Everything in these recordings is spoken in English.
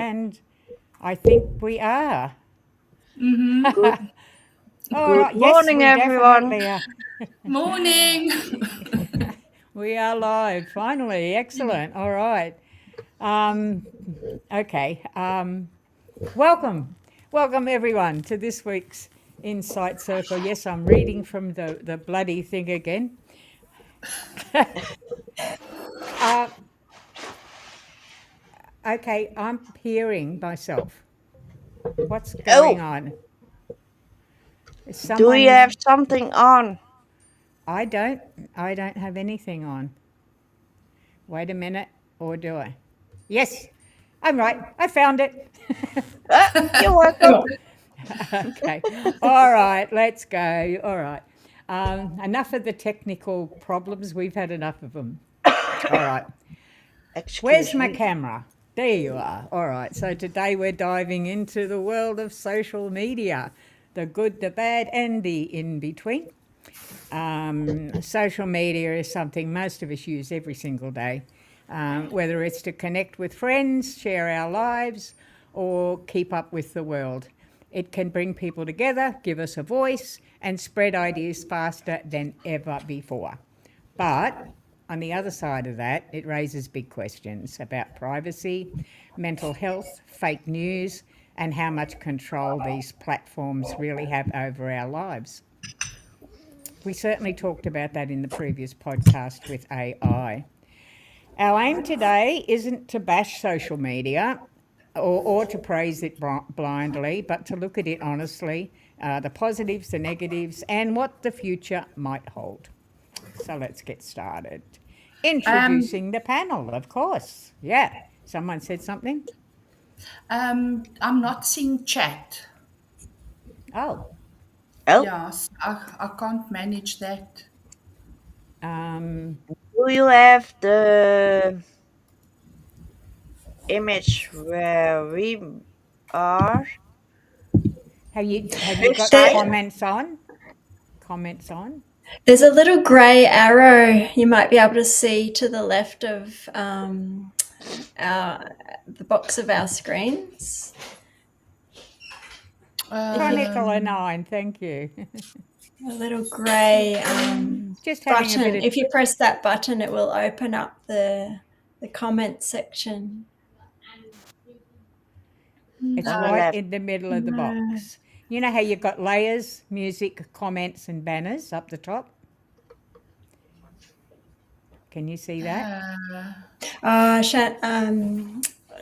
and I think we are. Good, All good right. Yes, morning, we everyone. definitely are. Morning. We are live. Finally, excellent. All right. Um, okay. Welcome, everyone to this week's Insight Circle. Yes, I'm reading from the bloody thing again. Okay, I'm hearing myself. What's going Oh, on? Is do you have someone? something on? I don't. I don't have anything on. Wait a minute, or do I? Yes, I'm right. I found it. You're welcome. Okay. All right. Let's go. All right. Enough of the technical problems. We've had enough of them. All right. Where's Excuse my me. camera? There you are. All right. So today we're diving into the world of social media, the good, the bad, and the in between. Social media is something most of us use every single day, whether it's to connect with friends, share our lives, or keep up with the world. It can bring people together, give us a voice, and spread ideas faster than ever before. But on the other side of that, it raises big questions about privacy, mental health, fake news, and how much control these platforms really have over our lives. We certainly talked about that in the previous podcast with AI. Our aim today isn't to bash social media or to praise it blindly, but to look at it honestly, the positives, the negatives, and what the future might hold. So let's get started. Um, Introducing the panel, of course. Yeah. Someone said something? I'm not seeing chat. Oh. Oh, Yes, I can't manage that. Um, do you have the image where we are have you got beside? There, comments on? Comments on? there's a little grey arrow you might be able to see to the left of the box of our screens. If you Chronicle 9, thank you. a little grey Just having a bit button, of if you press that button, it will open up the comment section. It's on the right left. in the middle of the No. box. You know how you've got layers, music, comments, and banners up the top? Can you see that? I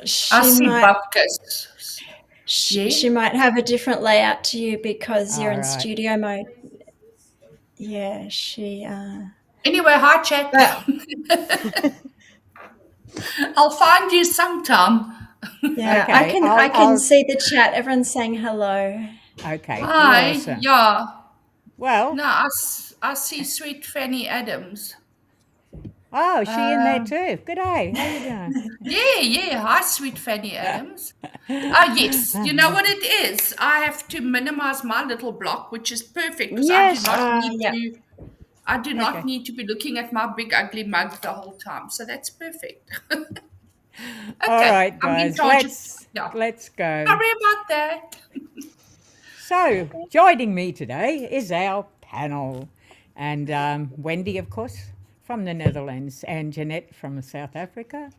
She see might bupkis. Yeah. she might have a different layout to you because you're All in right. studio mode. Yeah, she. Anyway, hi chat. But I'll find you sometime. yeah, Okay, I can see the chat. Everyone's saying hello. okay, Hi. awesome. Yeah. Well, No, I see sweet Fanny Adams. oh, is she in there Um, too? Good day. How you doing? yeah. Hi, sweet Fanny Adams. Ah, yes. You know what it is? I have to minimize my little block, which is perfect because Yes, Yeah. I do not Okay. need to be looking at my big ugly mug the whole time. So that's perfect. All Okay. right, I'm in guys. charge of, Let's yeah. let's go. Sorry about that. So, joining me today is our panel, and Wendy, of course, from the Netherlands, and Anjanette from South Africa,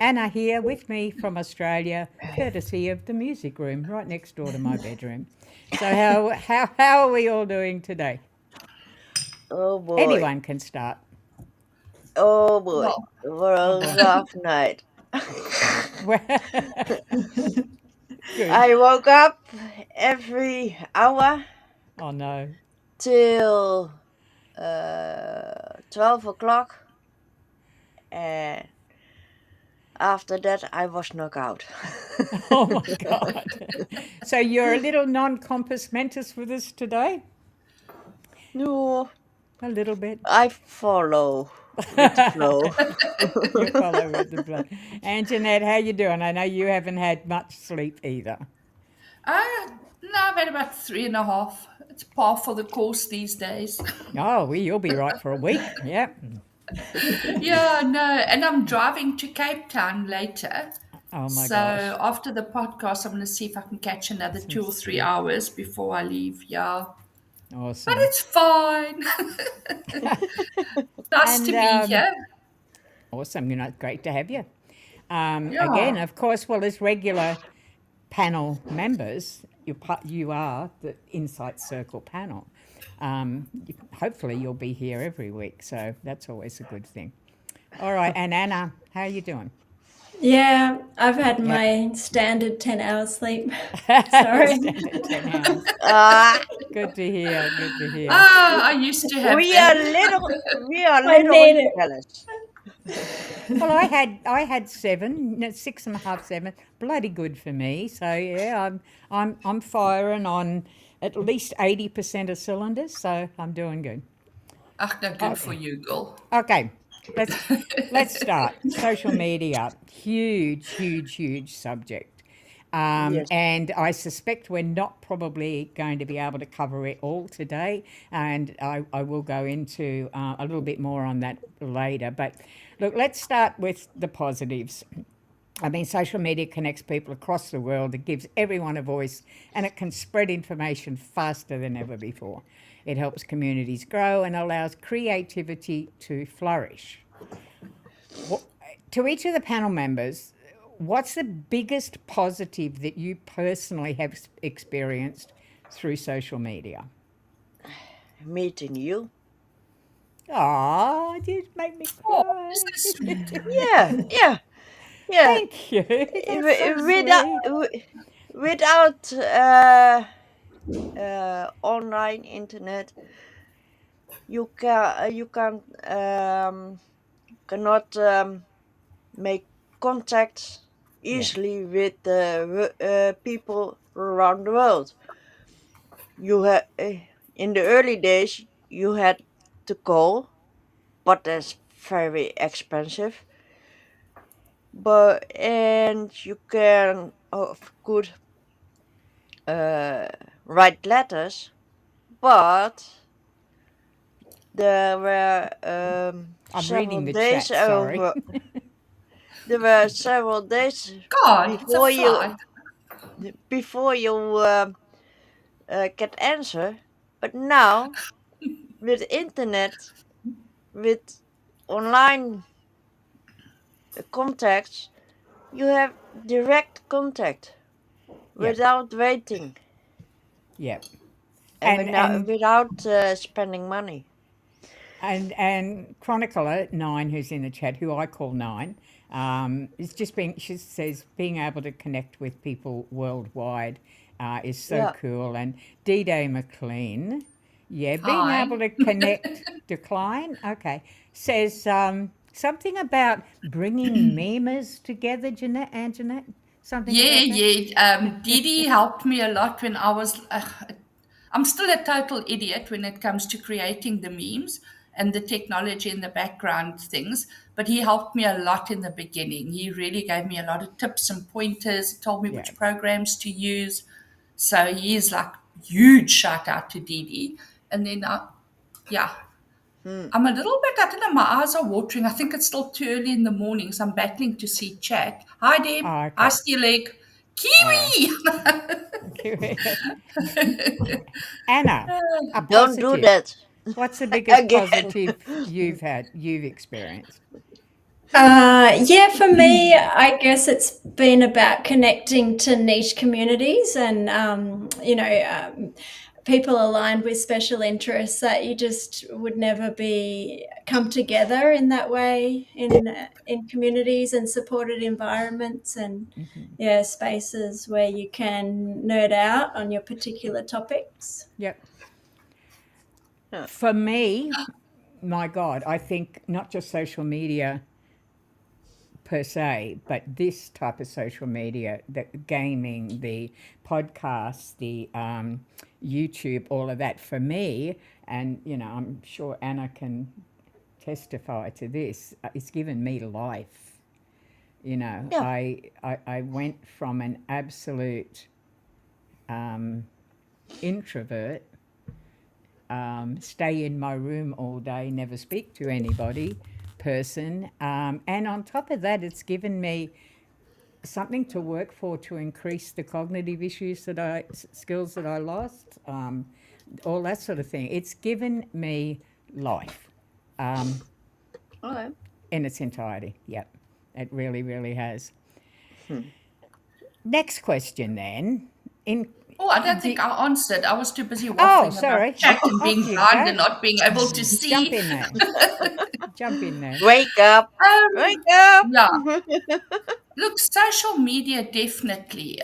Anna here with me from Australia, courtesy of the music room right next door to my bedroom. So, how are we all doing today? oh boy. Anyone can start. Oh boy. Well, It was Oh a boy. rough night. Good. I woke up every hour Oh no. till 12 o'clock, and after that I was knocked out. Oh my God. So you're a little non-compos mentis with us today? No, A little bit. I follow with the flow. You follow with the flow. And Jeanette, how you doing? I know you haven't had much sleep either. no, I've had about 3.5. It's par for the course these days. Oh, well, you'll be right for a week. Yep. Yeah, no. And I'm driving to Cape Town later Oh my So gosh. after the podcast, I'm going to see if I can catch another 2 or 3 hours before I leave. Yeah. But Awesome. it's fine. Nice to And be here. awesome. Great to have you. Again, Yeah. of course, well, as regular panel members, you are the Insight Circle panel. Hopefully, you'll be here every week, so that's always a good thing. All right, and Anna, how are you doing? Yeah, I've had Yeah. my standard 10 hours sleep. Sorry. Standard 10 hours. Ah, Good to hear. Good to hear. I used to have we are that. I little need it. jealous. Well, I had 7, 6.5, 7. Bloody good for me. So yeah, I'm firing on at least 80% of cylinders. So I'm doing good. Ach, no, good for you, girl. Okay, let's start. Social media, huge subject. Yes. And I suspect we're not probably going to be able to cover it all today, and I will go into a little bit more on that later. But look, let's start with the positives. I mean, social media connects people across the world. It gives everyone a voice, and it can spread information faster than ever before. It helps communities grow and allows creativity to flourish. To each of the panel members, what's the biggest positive that you personally have experienced through social media? Meeting you. Oh, you make me Oh, cry. this is sweet. Yeah. Thank you. That's so Without sweet. without online internet, you cannot make contact Yeah, easily with people around the world. In the early days you had to call, but that's very expensive. And you could write letters, but there were I'm several reading the days chat, sorry. over. There were several days God, it's a before fly. you get answer. But now with internet, with online contacts, you have direct contact Yep, without waiting yep. and And and without spending money. and Chronicler 9, who's in the chat, who I call Nine, is just being. She says being able to connect with people worldwide is so Yeah. cool. And D-Day McLean, yeah, being Hi. able to connect. Decline, okay, says something about bringing memers together. Anjanette, something Yeah, about that. yeah. Didi helped me a lot when I was. I'm still a total idiot when it comes to creating the memes and the technology in the background things, but he helped me a lot in the beginning. He really gave me a lot of tips and pointers, told me Yeah. which programs to use. So he's like huge shout out to Didi. And then, yeah, Hmm. I'm a little bit, I don't know, my eyes are watering. I think it's still too early in the morning, so I'm battling to see chat. Hi, Deb. Oh, Hi, okay. Steeleg. Uh, Kiwi! Anna, a Don't do positive. that What's the biggest again. positive you've experienced? Yeah, for me, I guess it's been about connecting to niche communities and, people aligned with special interests that you just would never be come together in that way in communities and supported environments and yeah, spaces where you can nerd out on your particular topics. Yep. Huh. For me, my God, I think not just social media per se, but this type of social media, the gaming, the podcasts, the YouTube, all of that for me, and I'm sure Anna can testify to this. It's given me life. Yeah. I went from an absolute introvert, stay in my room all day, never speak to anybody person. And on top of that, it's given me something to work for to increase the cognitive skills that I lost, all that sort of thing. It's given me life Okay. in its entirety. Yep, it really, really has. Next question then. I don't think I answered. I was too busy Oh, waffling sorry. about chat and Off being you blind go. and not being able to Jump see. in there. Jump in there. Wake up. Wake Um, up. yeah. Look, social media definitely.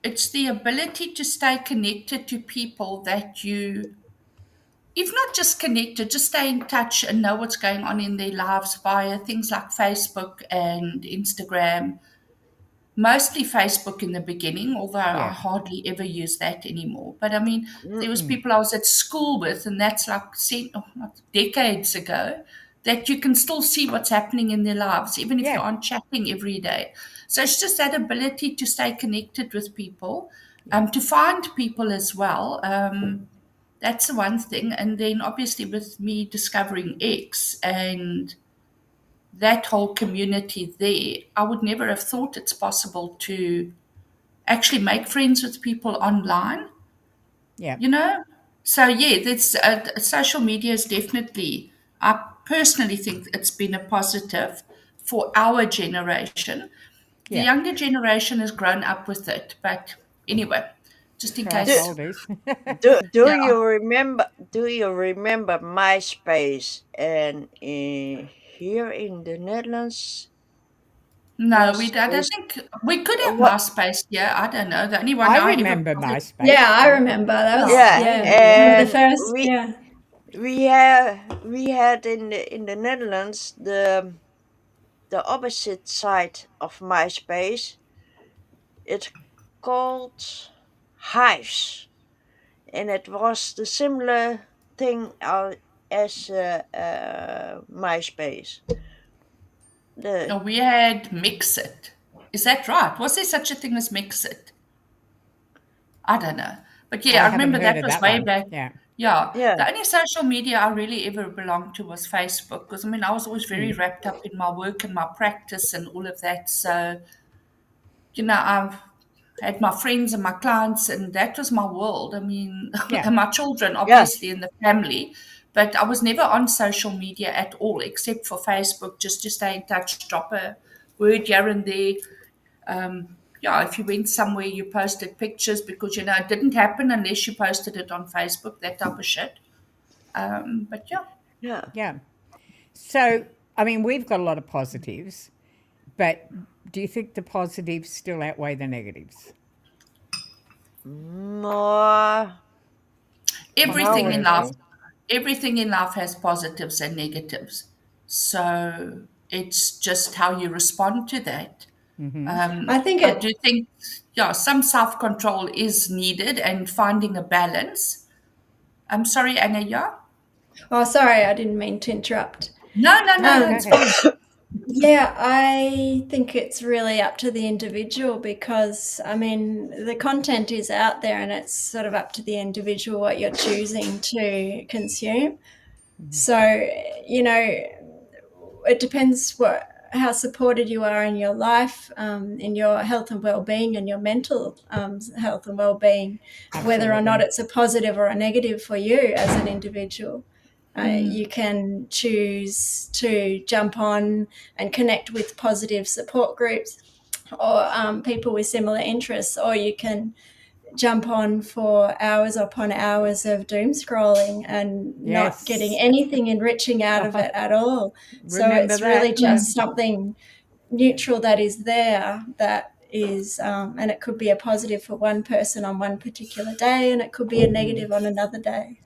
It's the ability to stay connected to people that if not just connected, just stay in touch and know what's going on in their lives via things like Facebook and Instagram. Mostly Facebook in the beginning, although I Yeah. hardly ever use that anymore. But I mean, there was Mm. people I was at school with, and that's like not decades ago, that you can still see what's happening in their lives, even if you Yeah. aren't chatting every day. So it's just that ability to stay connected with people, to find people as well. That's the one thing. And then obviously with me discovering X and that whole community there, I would never have thought it's possible to actually make friends with people online, Yeah. you know? So, yeah, that's social media is definitely, I personally think it's been a positive for our generation. The Yeah. younger generation has grown up with it. But anyway, just in For us Do, case, oldies. do yeah. you remember? Do you remember MySpace? And here in the Netherlands No, was I don't this think we could have what? MySpace. Yeah, I don't know. The only one I I ever remember bothered. MySpace. Yeah, I remember. That Oh, was, Yeah, I yeah, remember one of that. the and first. we Yeah. we had in the Netherlands the opposite side of MySpace. It's called Hives, and it was the similar thing as MySpace. The No, we had Mix It. Is that right? Was there such a thing as Mix It? I don't know. But yeah, I I haven't remember heard that of was that way one. back. Yeah. Yeah, yeah, the only social media I really ever belonged to was Facebook because I mean, I was always very Mm. wrapped up in my work and my practice and all of that. So, I've had my friends and my clients, and that was my world. I mean, Yeah. and my children, yeah, obviously, in the family. But I was never on social media at all, except for Facebook, just to stay in touch, drop a word here and there. Yeah, if you went somewhere, you posted pictures because it didn't happen unless you posted it on Facebook, that type of shit. But yeah, yeah. Yeah. So, I mean, we've got a lot of positives, but do you think the positives still outweigh the negatives? More everything in life, Controversial. everything in life has positives and negatives. So it's just how you respond to that. I think I it, do think, yeah, some self control is needed and finding a balance. I'm sorry, Anna. Yeah. oh, sorry, I didn't mean to interrupt. No, no, no, no. Go Um, It's ahead. fine. Yeah, I think it's really up to the individual because, I mean, the content is out there and it's sort of up to the individual what you're choosing to consume. So, you know, it depends how supported you are in your life, in your health and well-being and your mental health and well-being, whether or not Absolutely. it's a positive or a negative for you as an individual. You can choose to jump on and connect with positive support groups or people with similar interests, or you can jump on for hours upon hours of doom scrolling and not getting Yes. anything enriching out of it at all. So Remember it's really that. just something neutral that is there that is, and it could be a positive for one person on one particular day, and it could be a negative on another day.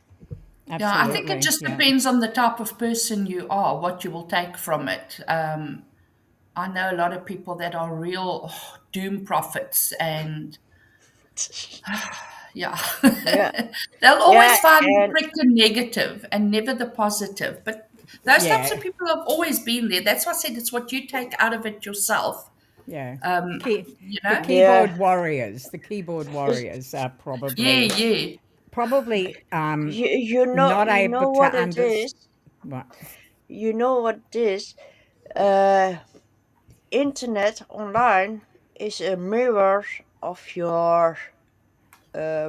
Yeah, I think it Absolutely. just Yeah. depends on the type of person you are, what you will take from it. I know a lot of people that are real doom prophets, and yeah, yeah, they'll yeah, always find the and freaking negative and never the positive. But those types of Yeah. people have always been there. That's why I said it's what you take out of it yourself. Yeah. Um, Key, you the know? yeah. keyboard warriors. The keyboard warriors are Yeah, probably yeah. probably You not able know to what it understand. is. You know what it is. Uh, internet online is a mirror of your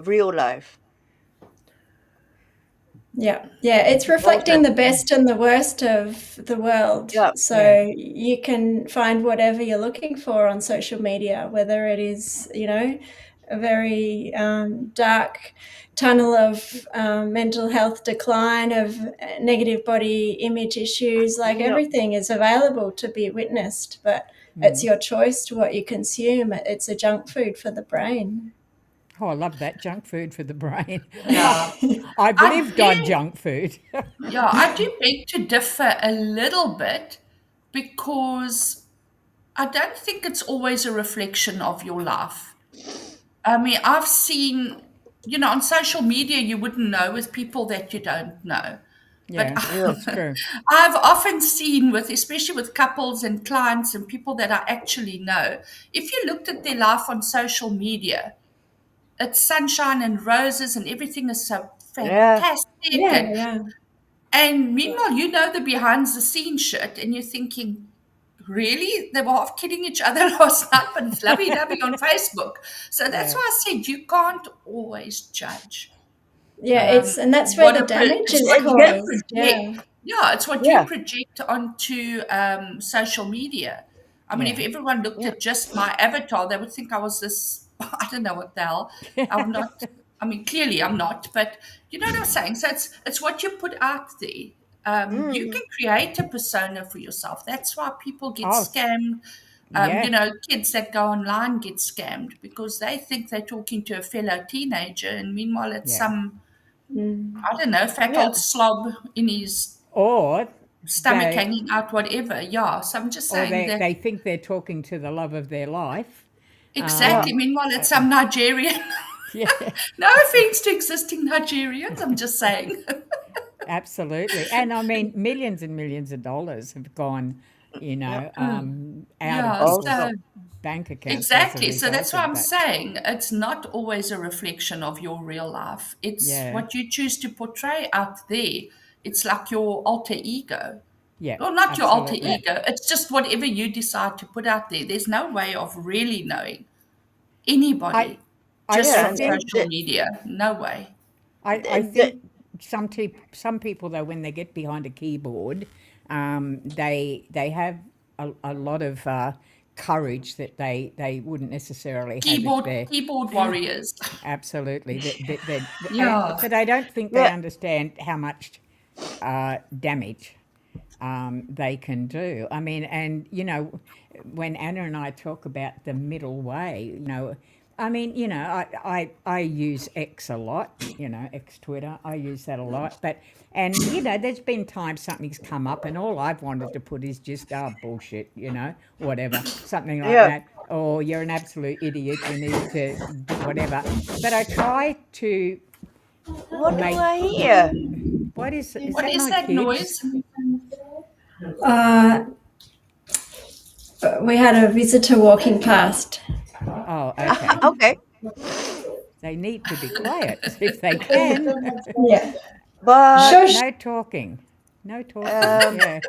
real life. Yeah, it's reflecting the best and the worst of the world. Yeah. So you can find whatever you're looking for on social media, whether it is, a very dark tunnel of mental health decline, of negative body image issues. Like Yeah. everything is available to be witnessed, but it's your choice to what you consume. It's a junk food for the brain. Oh, I love that, junk food for the brain. Yeah. I've I lived on do, junk food. yeah, I do beg to differ a little bit because I don't think it's always a reflection of your life. I mean, I've seen, on social media, you wouldn't know with people that you don't know. But Yeah, that's true. I've often seen especially with couples and clients and people that I actually know, if you looked at their life on social media, it's sunshine and roses and everything is so Yeah. fantastic. Yeah, And, yeah. and meanwhile, the behind the scenes shit, and you're thinking, really? They were half kidding each other last night, but it's lovey-dovey on Facebook. So that's Yeah. why I said you can't always judge. Yeah, and that's where What the damage it's is what you caused. project. Yeah. Yeah, it's what you Yeah. project onto social media. I mean, if Yeah. everyone looked Yeah. at just my avatar, they would think I was this. I don't know what the hell. I'm not. I mean, clearly I'm not. But you know what I'm saying. So it's what you put out there. You Mm. can create a persona for yourself. That's why people get Oh, scammed. yeah. Kids that go online get scammed because they think they're talking to a fellow teenager, and meanwhile it's Yeah. some, Mm. I don't know, fat Yeah. old slob in his Or stomach they hanging out, whatever. Yeah. So I'm just or saying they, that they think they're talking to the love of their life. Yeah. exactly. Meanwhile, it's some Nigerian. Yeah, No offense to existing Nigerians. I'm just saying. absolutely. And I mean, millions and millions of dollars have gone, Yeah. out of Yeah. people's So Also. bank accounts as a exactly. So that's result why of I'm that. saying it's not always a reflection of your real life. It's Yeah, what you choose to portray out there. It's like your alter ego. yeah, Well, not your alter absolutely. ego. It's just whatever you decide to put out there. There's no way of really knowing anybody I I just Yeah. from And social media. No way. I the think some people though, when they get behind a keyboard, they have a lot of courage that they wouldn't necessarily have if they're Keyboard warriors. absolutely Yeah. but I don't think they yeah. understand how much damage they can do. I mean, and when Anna and I talk about the middle way, I mean, I use X a lot, X Twitter, I use that a lot. And there's been times something's come up and all I've wanted to put is just, bullshit, whatever, something like Yeah. that. Or you're an absolute idiot, you need to do whatever. But I try to What do make, I hear? what is What that is my that kids? noise? Uh, we had a visitor walking past. Oh, okay. Okay. They need to be quiet if they can. Yeah. But Shush. No talking. No talking. um. Yeah.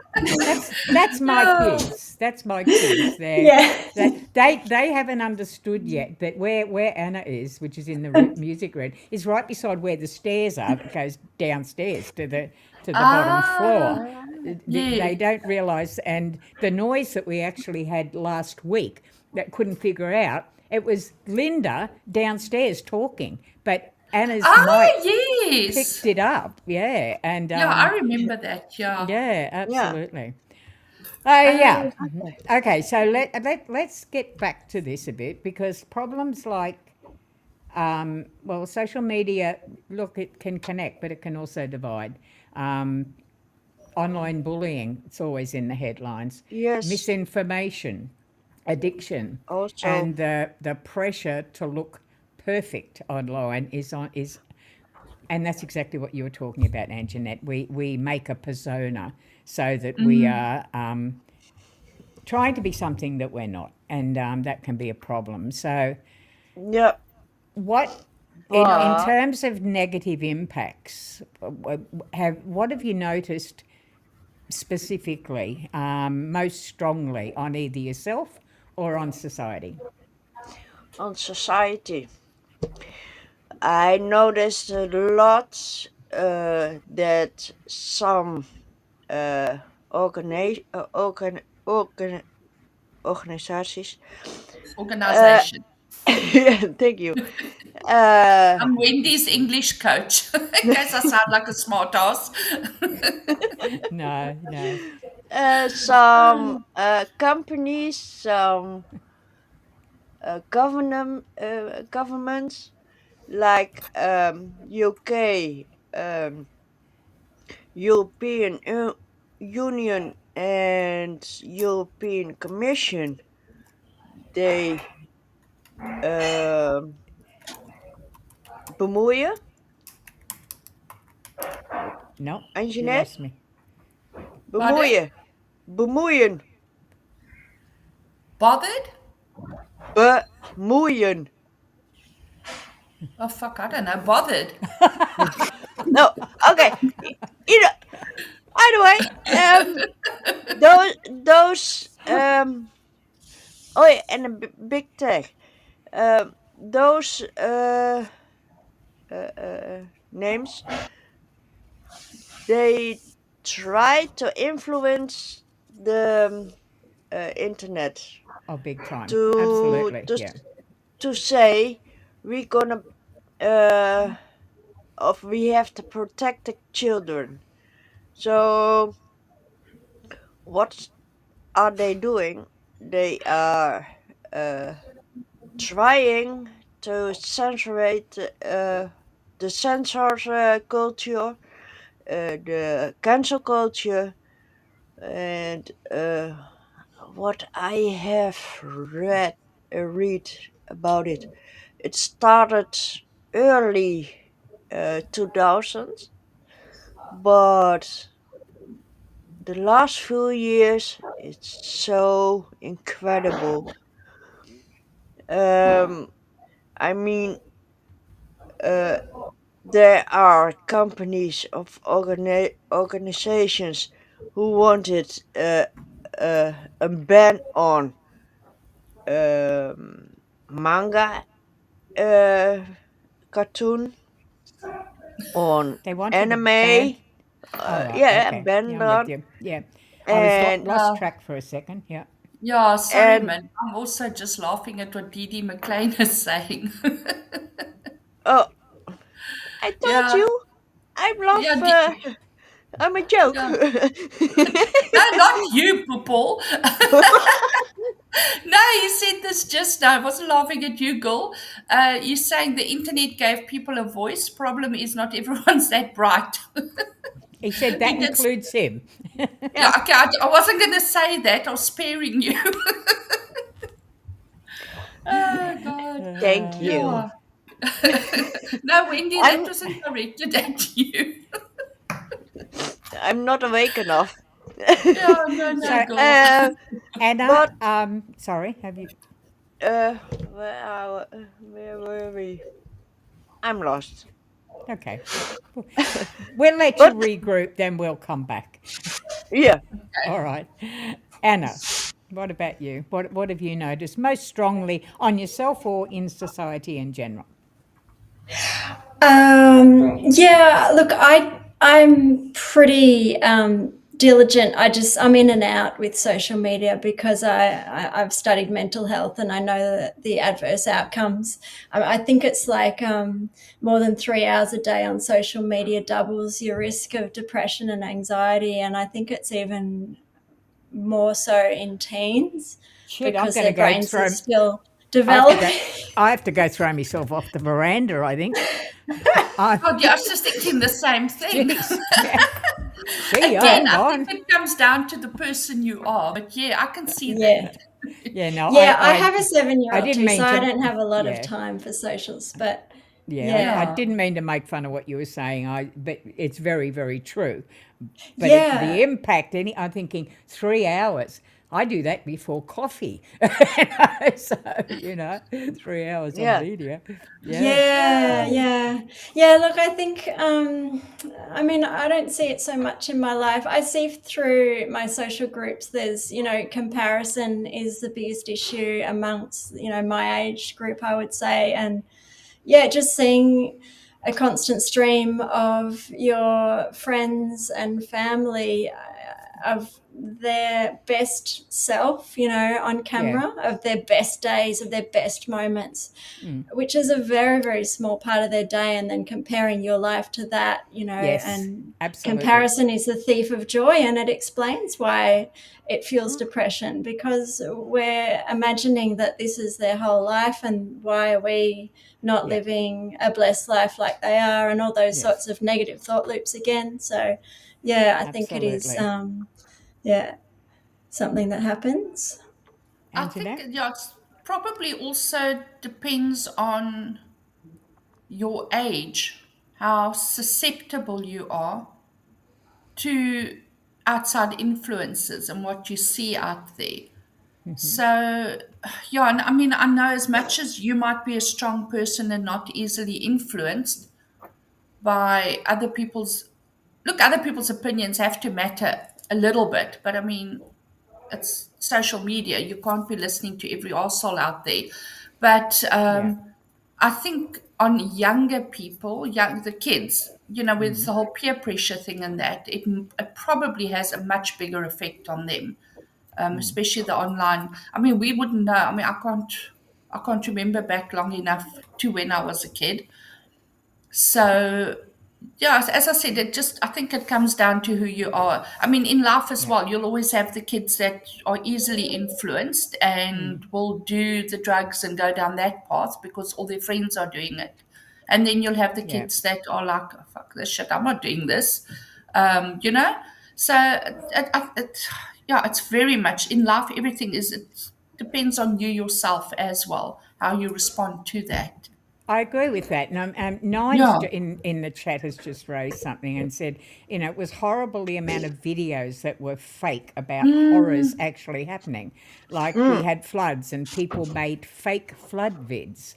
That's my No. kids. That's my kids. Yeah. They haven't understood yet that where Anna is, which is in the music room, is right beside where the stairs are that goes downstairs to the bottom floor. Yeah. They don't realise, and the noise that we actually had last week that couldn't figure out, it was Linda downstairs talking, but Anna's mic Yes. picked it up, yeah, and Yeah, I remember that. Yeah. yeah, Yeah. absolutely. Yeah. Okay, so let's get back to this a bit because problems like, social media, look, it can connect, but it can also divide. Online bullying, it's always in the headlines. Yes. Misinformation, addiction, Also. and the pressure to look perfect online and that's exactly what you were talking about, Anjanette. We make a persona so that we are trying to be something that we're not, and that can be a problem. So, Yeah. what in But terms of negative impacts, what have you noticed specifically, most strongly on either yourself or on society? On society, I noticed a lot that some organizaties. Organization. Yeah, thank you. Uh, I'm Wendy's English coach, in case I sound like a smart ass. No, no. some companies, some governments like UK, European Union, and European Commission. They um bemoeien, No, you Anjanette, lost me. Pardon? bemoeien, Bothered? bemoeien. Oh, fuck, I don't know. Bothered. No, okay. You know, by the way, those oh yeah, and a big tag. Those names, they try to influence the internet Oh, big time. to Absolutely. to Yeah. to say we're gonna uh we have to protect the children. So what are they doing? They are uh, trying to censorate the censor culture, the cancel culture, and what I have read about it. It started early 2000s, but the last few years it's so incredible. Um, I mean, uh, there are companies of organizations who wanted a ban on manga uh, cartoon, on They wanted a ban. anime. All right. Yeah, Okay. ban Yeah, I'm with on you. Yeah. I was and lost Yeah. track for a second. Yeah. Yeah, sorry, and man. I'm also just laughing at what Dee Dee McLean is saying. oh, I told Yeah, you, I love. yeah, I'm a joke. yeah. No, not you, Paul. No, you said this just now. I wasn't laughing at you, girl. You're saying the internet gave people a voice. Problem is, not everyone's that bright. He said He that did. includes him. Yeah, Yeah, okay. I wasn't going to say that. I was sparing you. Oh, God. thank you. Yeah. No, Wendy, that I'm wasn't directed at you. I'm not awake enough. Yeah, no, no, So, girl. uh, Anna, but sorry, have you? where were we? I'm lost. Okay. We'll let you But regroup, then we'll come back. yeah, All right. Anna, what about you? What have you noticed most strongly on yourself or in society in general? Yeah, look, I'm pretty diligent. I'm in and out with social media because I've studied mental health and I know the adverse outcomes. I think it's like more than 3 hours a day on social media doubles your risk of depression and anxiety, and I think it's even more so in teens Shit, I'm because going to their go brains are throw. still I have to developing. go. I have to go throw myself off the veranda. I think. I, God, yeah, I was just thinking the same thing. jeez. Yeah. See ya. Again, Hang I on. think it comes down to the person you are. But yeah, I can see Yeah. that. Yeah. No. Yeah, I have a I 7-year-old didn't too, so mean I to. don't have a lot of Yeah. time for socials. But Yeah, I Yeah. didn't mean to make fun of what you were saying. But it's very, very true. But yeah, the impact. I'm thinking 3 hours. I do that before coffee. So, 3 hours on Yeah. media. Yeah. Look, I think, I mean, I don't see it so much in my life. I see through my social groups, there's, comparison is the biggest issue amongst, my age group, I would say. And yeah, just seeing a constant stream of your friends and family of their best self, on camera, of their best days, of their best moments, which is a very, very small part of their day. And then comparing your life to that, Yes, and absolutely. comparison is the thief of joy. And it explains why it fuels depression, because we're imagining that this is their whole life, and why are we not living a blessed life like they are, and all those sorts of negative thought loops again. So yeah, I think it is something that happens. I think, Anjanette? yeah, it's probably also depends on your age, how susceptible you are to outside influences and what you see out there. So, yeah, and I mean, I know as much as you might be a strong person and not easily influenced by other people's opinions have to matter a little bit, but I mean, it's social media. You can't be listening to every arsehole out there. But I think on younger people, the kids, with the whole peer pressure thing and that, it probably has a much bigger effect on them, especially the online. I mean, we wouldn't know. I mean, I can't remember back long enough to when I was a kid. So yeah, as I said, I think it comes down to who you are. I mean, in life as well, you'll always have the kids that are easily influenced and will do the drugs and go down that path because all their friends are doing it. And then you'll have the kids that are like, oh, fuck this shit, I'm not doing this. You know? So, it's very much in life, it depends on you yourself as well, how you respond to that. I agree with that. And Nine's Yeah. in the chat has just raised something and said, it was horrible the amount of videos that were fake about horrors actually happening. Like we had floods and people made fake flood vids.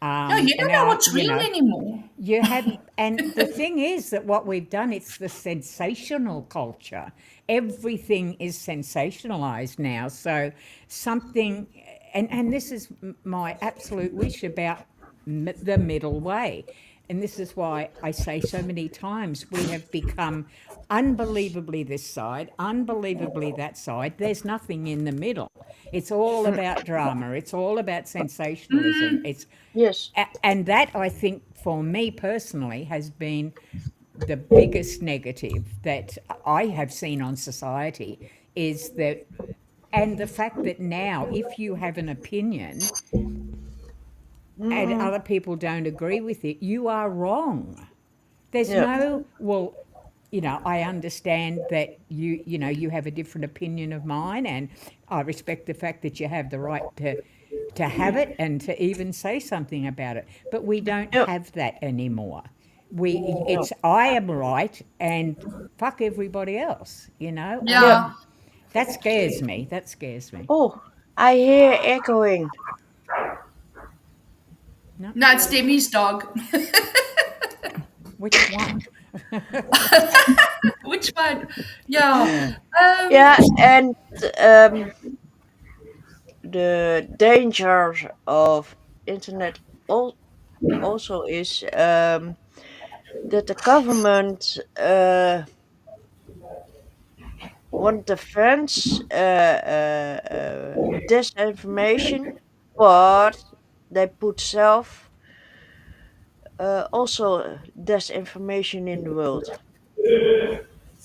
No, you don't know what's real anymore. You had, and the thing is that what we've done, it's the sensational culture. Everything is sensationalized now. So something, and this is my absolute wish about the middle way. And this is why I say so many times we have become unbelievably this side, unbelievably that side. There's nothing in the middle. It's all about drama. It's all about sensationalism. Yes. And that, I think, for me personally, has been the biggest negative that I have seen on society is that, and the fact that now, if you have an opinion and other people don't agree with it, you are wrong. There's no, well, I understand that you have a different opinion of mine, and I respect the fact that you have the right to have it and to even say something about it. But we don't have that anymore. It's I am right and fuck everybody else. Yeah. That scares me. That scares me. Oh, I hear echoing. No, it's Demi's dog. Which one? Which one? Yeah. Yeah, and the danger of internet also is that the government want to defense disinformation, but they put self also disinformation in the world.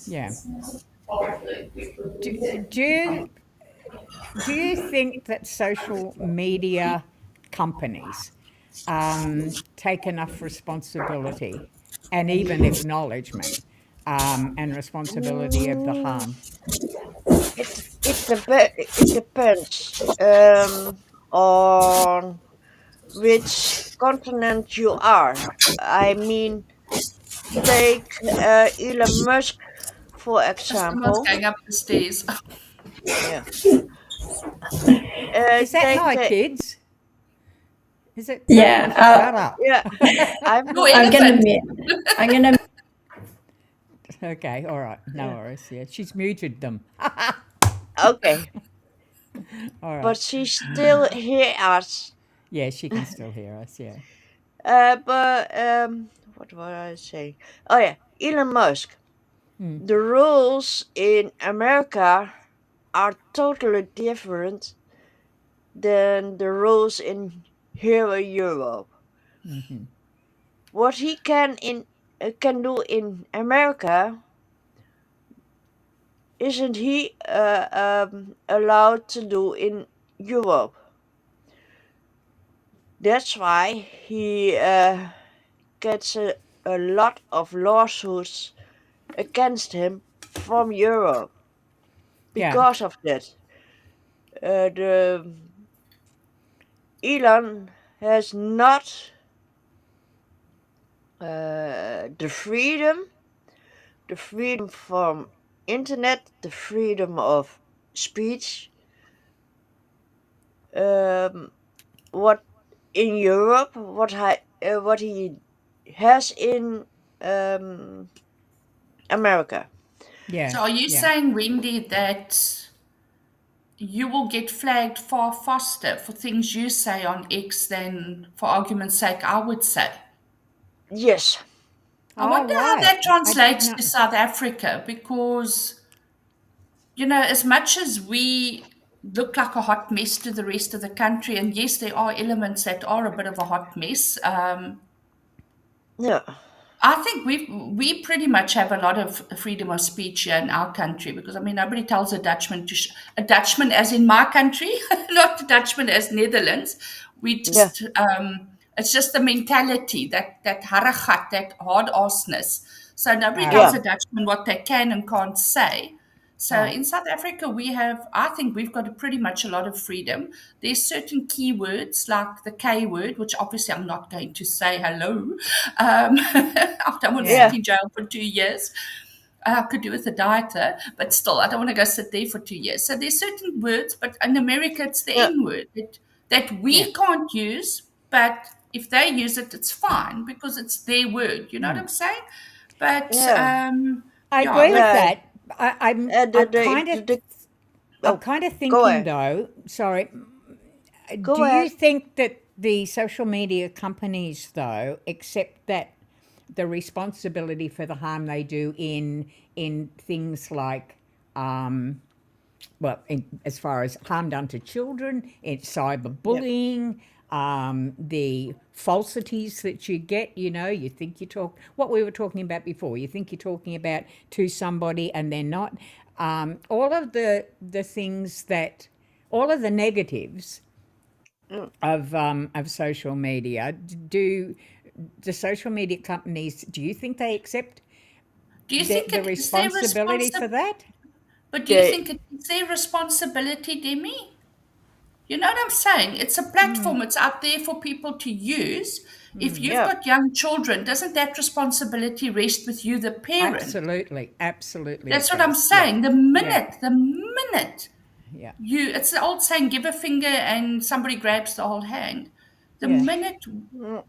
Yeah. Do you think that social media companies take enough responsibility and even acknowledgement and responsibility of the harm? It depends on which continent you are. I mean, take Elon Musk for Someone's example. going up the stairs. Yeah. Is that take my the kids? Is it? Yeah, Shut up. yeah. I'm Your I'm gonna elephant. mute. I'm gonna. Okay, all right. No yeah. worries. Yeah, she's muted them. Okay, All right. but she still hear us. Yeah, she can still hear us. Yeah. But what was I saying? Oh yeah, Elon Musk. Hmm. The rules in America are totally different than the rules in here in Europe. Mm-hmm. What he can do in America, isn't he allowed to do in Europe? That's why he gets a lot of lawsuits against him from Europe Yeah. because of that. The Elon has not the freedom from internet, the freedom of speech. Um, what in Europe, what he has in um, America. Yeah. So are you Yeah. saying, Wendy, that you will get flagged far faster for things you say on X than, for argument's sake, I would say? Yes, I Oh, wonder how right. that I did translates not. to South Africa because, as much as we look like a hot mess to the rest of the country, and yes, there are elements that are a bit of a hot mess. yeah, I think we pretty much have a lot of freedom of speech here in our country because I mean nobody tells a Dutchman a Dutchman as in my country, not a Dutchman as Netherlands. We yeah, just it's just the mentality that harregat, that hard assness. So nobody All tells right. yeah, a Dutchman what they can and can't say. So Oh, in South Africa, I think we've got pretty much a lot of freedom. There's certain keywords like the K word, which obviously I'm not going to say hello. I don't want to yeah. sit yeah, in jail for 2 years. I could do with a dieter, but still, I don't want to go sit there for 2 years. So there's certain words, but in America, it's the yeah, N word that Yeah. we can't use, but if they use it, it's fine because it's their word. You know what I'm saying? But yeah, I yeah, agree with but yeah. that. The, the, the, I'm oh, kind of go thinking ahead, though. Sorry. Do go you ahead. think that the social media companies though accept that the responsibility for the harm they do in things like as far as harm done to children, it's Yeah, cyberbullying, the falsities that you get, you think you talk, what we were talking about before, you think you're talking about to somebody and they're not. All of the things that, all of the negatives mm, of social media, do the social media companies, do you think they accept do you think the it is their responsibility for responsibility? that? But do you they, think it's their responsibility, Demi? You know what I'm saying? It's a platform, it's out there for people to use. If you've yeah, got young children, doesn't that responsibility rest with you, the parent? Absolutely, absolutely it That's what I'm does. Yeah, saying. The yeah, minute yeah, it's the old saying, give a finger and somebody grabs the whole hand. The yeah. minute mm,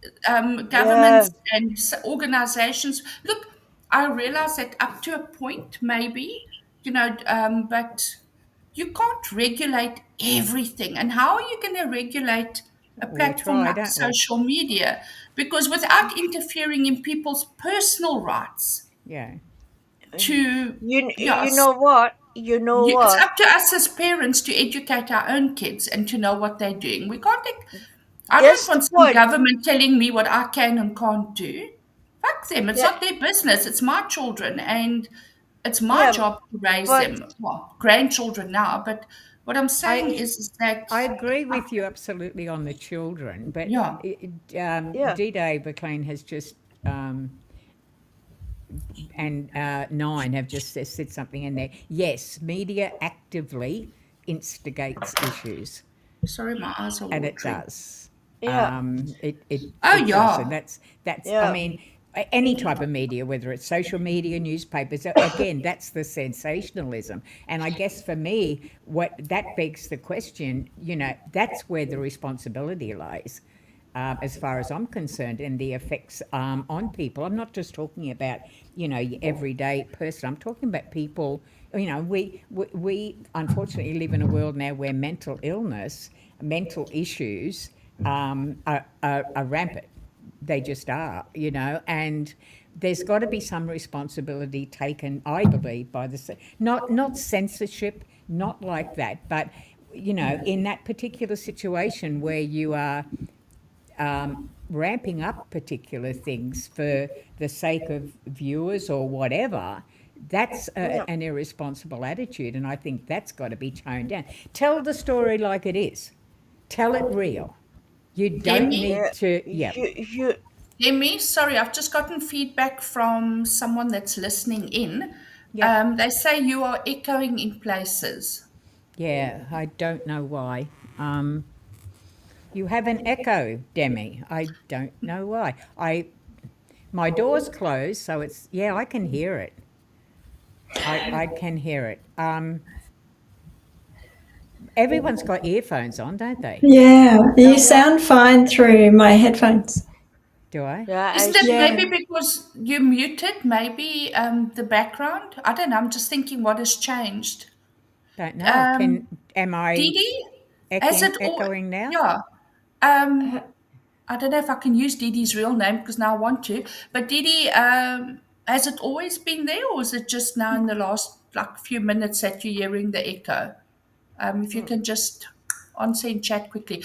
yeah, governments and organizations look, I realize that up to a point, maybe, but you can't regulate everything. And how are you going to regulate a Well, we platform try, like don't we? social media? Because without interfering in people's personal rights Yeah, to, you yes, know what? You know it's what? up to us as parents to educate our own kids and to know what they're doing. We can't. I don't That's the want some point. government telling me what I can and can't do. Fuck them. It's Yeah, not their business. It's my children, and it's my yeah, job to raise but them. Well, grandchildren now, but what I'm saying I is that, I agree with you absolutely on the children, but yeah. yeah, D-Day McLean has just and Nine have just said something in there. Yes, media actively instigates issues, Sorry, my eyes are and it watering. does. yeah, Oh, It does, and yeah. that's. I yeah, mean, any type of media, whether it's social media, newspapers, again, that's the sensationalism. And I guess for me, that begs the question, that's where the responsibility lies. As far as I'm concerned, and the effects on people. I'm not just talking about, your everyday person. I'm talking about people. We unfortunately live in a world now where mental illness, mental issues are rampant. They just are, and there's got to be some responsibility taken, I believe, by not censorship, not like that, but in that particular situation where you are ramping up particular things for the sake of viewers or whatever, that's an irresponsible attitude, and I think that's got to be toned down. Tell the story like it is. Tell it real. You don't Demi? need to. Yeah. Demi, sorry, I've just gotten feedback from someone that's listening in. Yeah. They say you are echoing in places. Yeah, I don't know why. You have an echo, Demi. I don't know why. My door's closed, so it's, I can hear it. I can hear it. Everyone's got earphones on, don't they? Yeah, you sound fine through my headphones. Do I? Yeah, Isn't it maybe because you muted maybe the background? I don't know. I'm just thinking what has changed. Don't know. Am I Didi, has it all? echoing now? Yeah. I don't know if I can use Didi's real name because now I want to. But Didi, has it always been there, or is it just now in the last few minutes that you're hearing the echo? If you can just answer in chat quickly.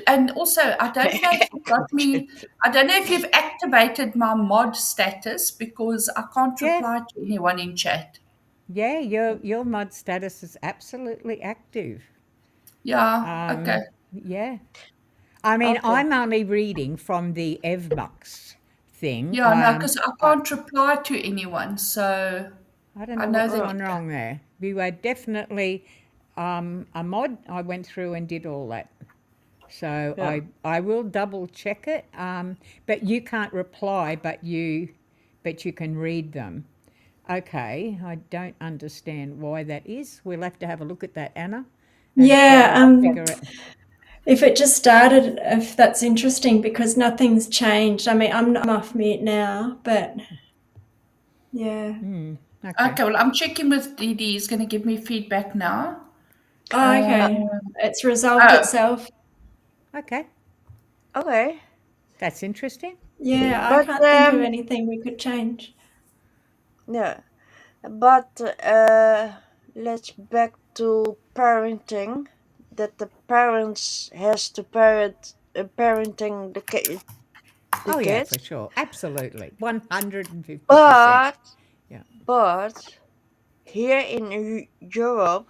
And also, I don't know if you got me. I don't know if you've activated my mod status because I can't reply to anyone in chat. Yeah, your mod status is absolutely active. Yeah. Okay. Yeah. I mean, I'm only reading from the EvBucks thing. Yeah. No, because I can't reply to anyone. So I don't know what's gone wrong there. You were definitely a mod. I went through and did all that. So I will double check it. But you can't reply, but you can read them. Okay, I don't understand why that is. We'll have to have a look at that, Anna. Figure it. If it just started, if that's interesting, because nothing's changed. I mean, I'm off mute now, but yeah. Okay, well, I'm checking with Didi. He's going to give me feedback now. Oh, okay. It's resolved itself. Okay. Okay. That's interesting. Yeah, I But, can't think of anything we could change. Yeah, but let's back to parenting. That the parents has to parenting the kids. Oh yeah, for sure. Absolutely. 150%. But here in Europe,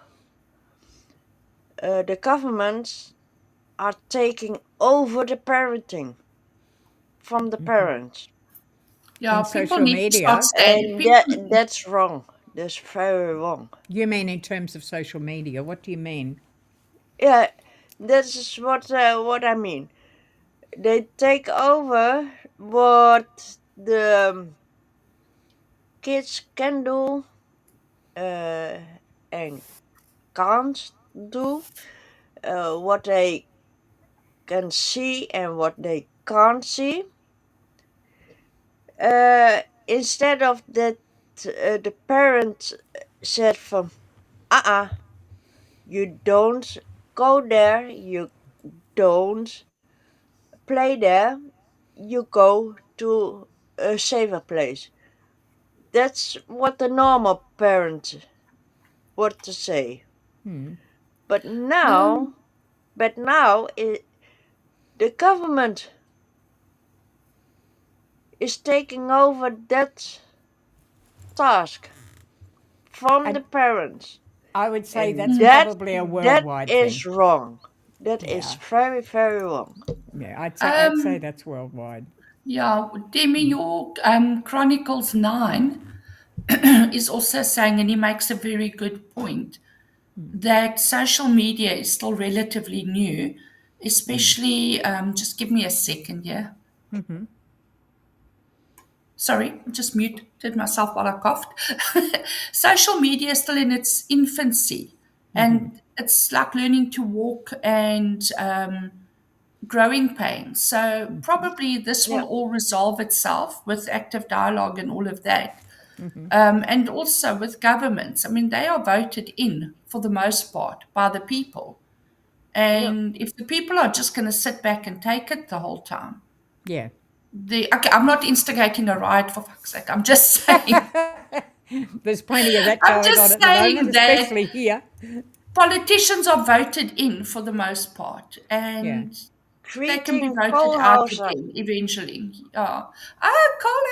the governments are taking over the parenting from the parents. Yeah, In people social need to media. start standing. And that's wrong. That's very wrong. You mean in terms of social media? What do you mean? Yeah, that's what I mean. They take over what the kids can do and can't do, what they can see and what they can't see. Instead of that, the parent said from, you don't go there, you don't play there, you go to a safer place. That's what the normal parent would to say. But now, the government is taking over that task from the parents. I would say And that's that, probably a that worldwide is thing. wrong. That is very, very wrong. Yeah, I'd say that's worldwide. Yeah, Demi, your Chronicles 9 is also saying, and he makes a very good point, that social media is still relatively new, especially, just give me a second, yeah? Sorry, I just muted myself while I coughed. Social media is still in its infancy, and it's like learning to walk and growing pains. So probably this will Yeah. all resolve itself with active dialogue and all of that. And also with governments. I mean, they are voted in for the most part by the people. Yeah. And if the people are just going to sit back and take it the whole time, Yeah. okay, I'm not instigating a riot for fuck's sake. I'm just saying, There's plenty of that I'm going on just at the moment, saying that especially here. politicians are voted in for the most part, Yeah. and they can be Greeting voted out Kohlhauser. again eventually. Carl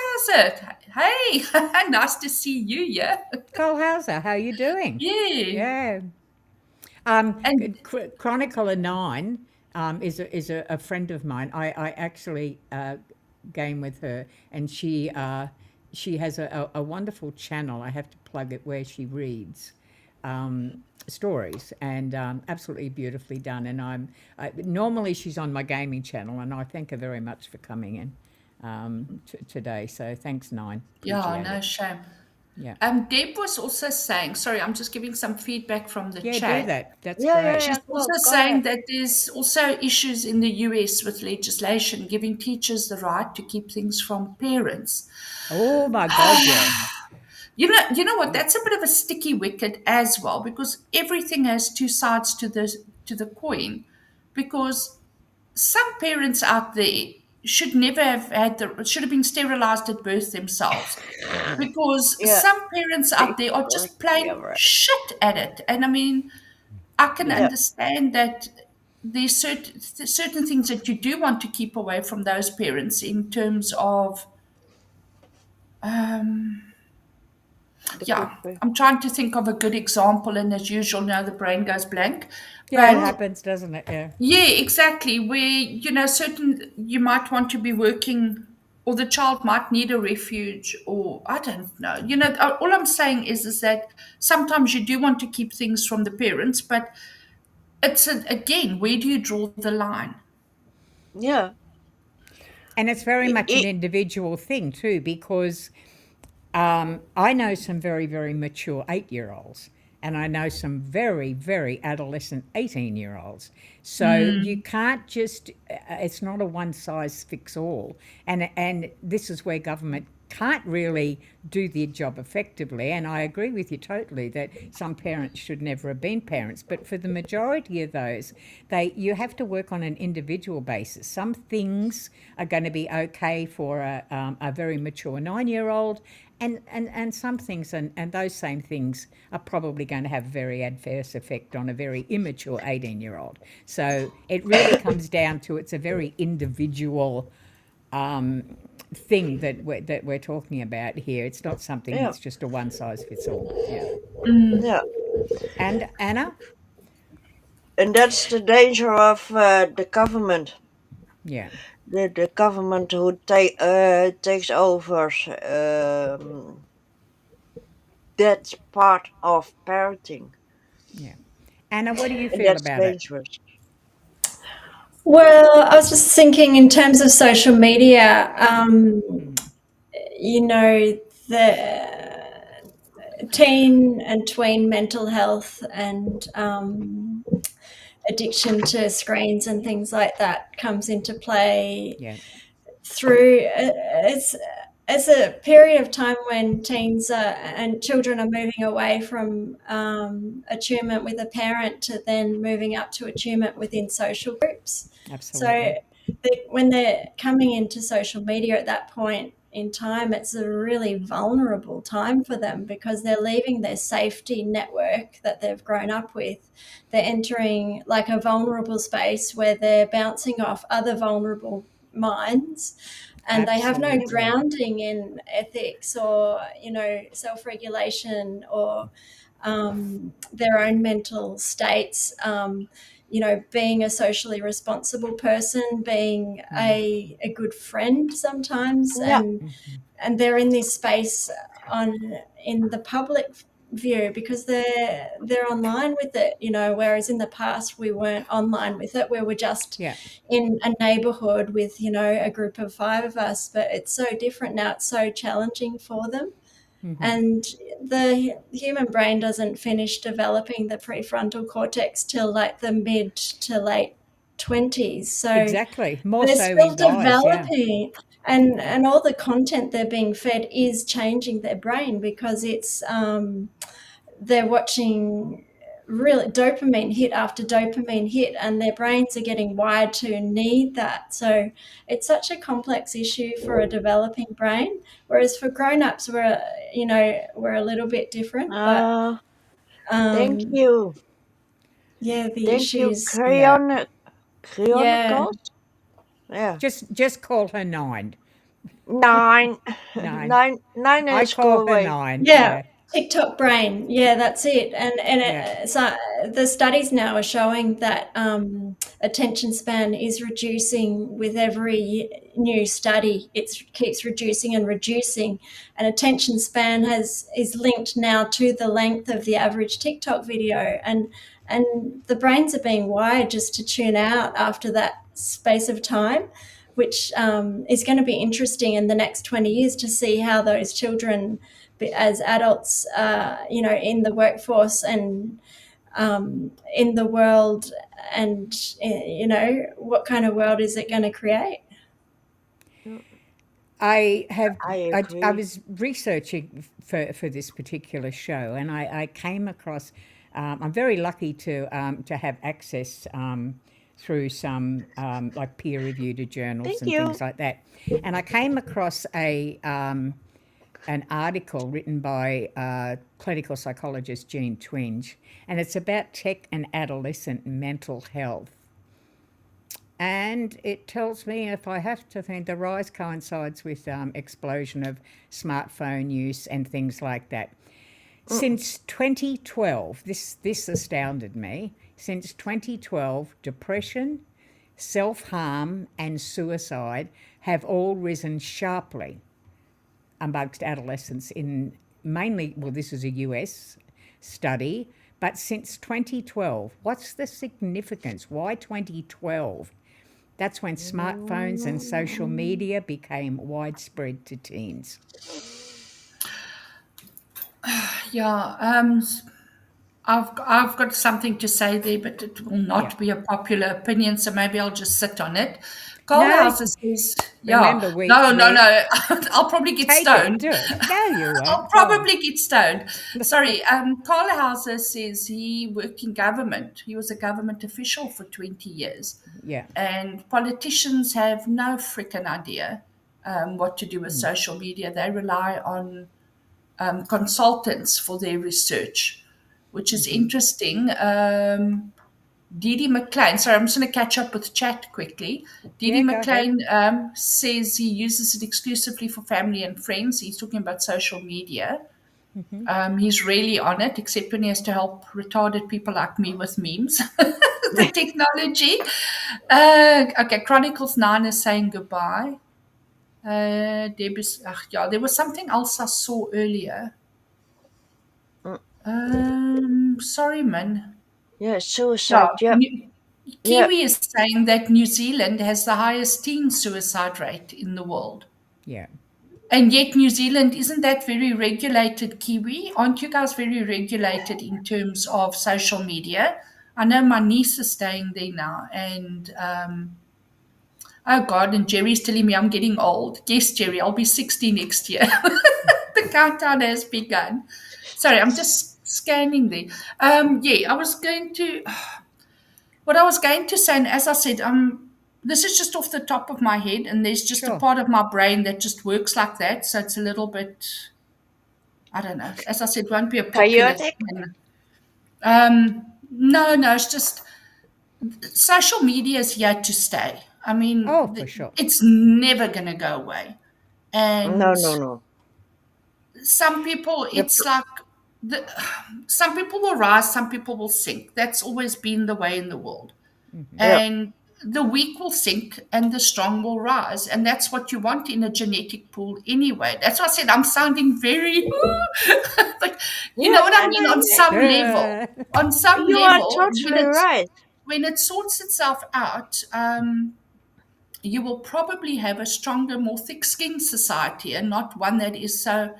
Hazard. Hey, nice to see you. Yeah, Cole Hauser, how you doing? yeah, Yeah. and Chronicler 9 is a friend of mine. I actually game with her, and she has a wonderful channel. I have to plug it where she reads stories, and absolutely beautifully done. And normally she's on my gaming channel, and I thank her very much for coming in today. So thanks, Nine. yeah, Appreciate no it. shame. Yeah. Deb was also saying, sorry, I'm just giving some feedback from the Yeah, do chat. that. That's Yeah, great. She's Go also ahead. saying that there's also issues in the US with legislation giving teachers the right to keep things from parents. Oh my God, yeah. You know what? That's a bit of a sticky wicket as well, because everything has two sides to the coin. Because some parents out there should have been sterilized at birth themselves, because Yeah. some parents out there are just Yeah, plain right. shit at it. And I mean, I can Yeah. understand that there's certain things that you do want to keep away from those parents in terms of The yeah, good I'm trying to think of a good example, and as usual, now the brain goes blank. Yeah, it But happens, doesn't it? Yeah. yeah, exactly. Where, certain, you might want to be working, or the child might need a refuge, or I don't know. All I'm saying is that sometimes you do want to keep things from the parents, but again, where do you draw the line? Yeah. And it's very much an It, individual thing too, because I know some very, very mature 8-year-olds, and I know some very, very adolescent 18-year-olds. So you can't just, it's not a one size fits all. And this is where government can't really do their job effectively. And I agree with you totally that some parents should never have been parents. But for the majority of those, you have to work on an individual basis. Some things are going to be okay for a very mature 9-year-old, and some things and those same things are probably going to have a very adverse effect on a very immature 18-year-old. So it really comes down to, it's a very individual thing that we're talking about here. It's not something yeah. that's just a one size fits all. Yeah. Yeah. And Anna? And that's the danger of the government. Yeah. The government who takes over that part of parenting, Yeah. Anna, what do you and feel that's about it? dangerous. Well, I was just thinking in terms of social media, the teen and tween mental health and addiction to screens and things like that comes into play Yeah. through it's a period of time when teens and children are moving away from attunement with a parent to then moving up to attunement within social groups. Absolutely. So when they're coming into social media at that point in time, it's a really vulnerable time for them because they're leaving their safety network that they've grown up with. They're entering like a vulnerable space where they're bouncing off other vulnerable minds, and they have no Absolutely. grounding in ethics or self-regulation or their own mental states. Being a socially responsible person, being a good friend sometimes, Yeah. and they're in this space in the public view because they're online with it, whereas in the past we weren't online with it. We were just Yeah. in a neighborhood with, a group of 5 of us, but it's so different now. It's so challenging for them. And the human brain doesn't finish developing the prefrontal cortex till like the mid to late 20s. So Exactly. More they're so still in guys, yeah. developing, and all the content they're being fed is changing their brain because it's they're watching really dopamine hit after dopamine hit, and their brains are getting wired to need that. So it's such a complex issue for a developing brain, whereas for grown-ups we're a little bit different, but Thank you. yeah, the Thank you, issues. Yeah. Yeah. Chronicles. Yeah. Just call her 9. 9. 9. 9 I is go call her away. 9. Yeah, Yeah. TikTok brain. Yeah, that's it. Yeah. So the studies now are showing that attention span is reducing with every new study. It keeps reducing and reducing, and attention span is linked now to the length of the average TikTok video, and the brains are being wired just to tune out after that space of time, which is going to be interesting in the next 20 years to see how those children as adults, in the workforce and in the world, and what kind of world is it going to create? I agree. was researching for this particular show, and I came across. I'm very lucky to have access through some like peer-reviewed journals Thank and you. things like that, and I came across an article written by clinical psychologist Jean Twenge, and it's about tech and adolescent mental health. And it tells me, if I have to think, the rise coincides with explosion of smartphone use and things like that. Since 2012, this astounded me. Since 2012, depression, self-harm, and suicide have all risen sharply amongst adolescents in mainly, well, this is a US study, but since 2012, what's the significance? Why 2012? That's when smartphones and social media became widespread to teens. Yeah, I've got something to say there, but it will not be a popular opinion, so maybe I'll just sit on it. Kohlhauser says, Remember, no, I'll probably get take stoned. it, do it. No, you won't. I'll probably get stoned. Sorry, Kohlhauser says he worked in government. He was a government official for 20 years. Yeah. And politicians have no freaking idea what to do with social media. They rely on consultants for their research, which is interesting. Dee McLean, sorry, I'm just going to catch up with chat quickly. Dee go McLean says he uses it exclusively for family and friends. He's talking about social media. He's really on it, except when he has to help retarded people like me with memes, the technology. Okay, Chronicles 9 is saying goodbye. Debbie's, there was something else I saw earlier. Sorry, man. Yeah, suicide. Yeah. Kiwi is saying that New Zealand has the highest teen suicide rate in the world. Yeah. And yet New Zealand, isn't that very regulated, Kiwi? Aren't you guys very regulated in terms of social media? I know my niece is staying there now, and oh God, and Jerry's telling me I'm getting old. Yes, Jerry, I'll be 60 next year. The countdown has begun. Sorry, I'm just scanning there. I was going to, what I was going to say, and as I said, this is just off the top of my head, and there's just a part of my brain that just works like that. So it's a little bit, I don't know. As I said, it won't be a popular Chaotic? thing. No, it's just social media is here to stay. I mean, for sure. it's never going to go away. And No. some people, it's like, some people will rise, some people will sink. That's always been the way in the world. And the weak will sink and the strong will rise. And that's what you want in a genetic pool anyway. That's why I said I'm sounding very, like, you know Yeah, what I mean? On some level, on some you are level, totally right. when it sorts itself out, you will probably have a stronger, more thick-skinned society and not one that is so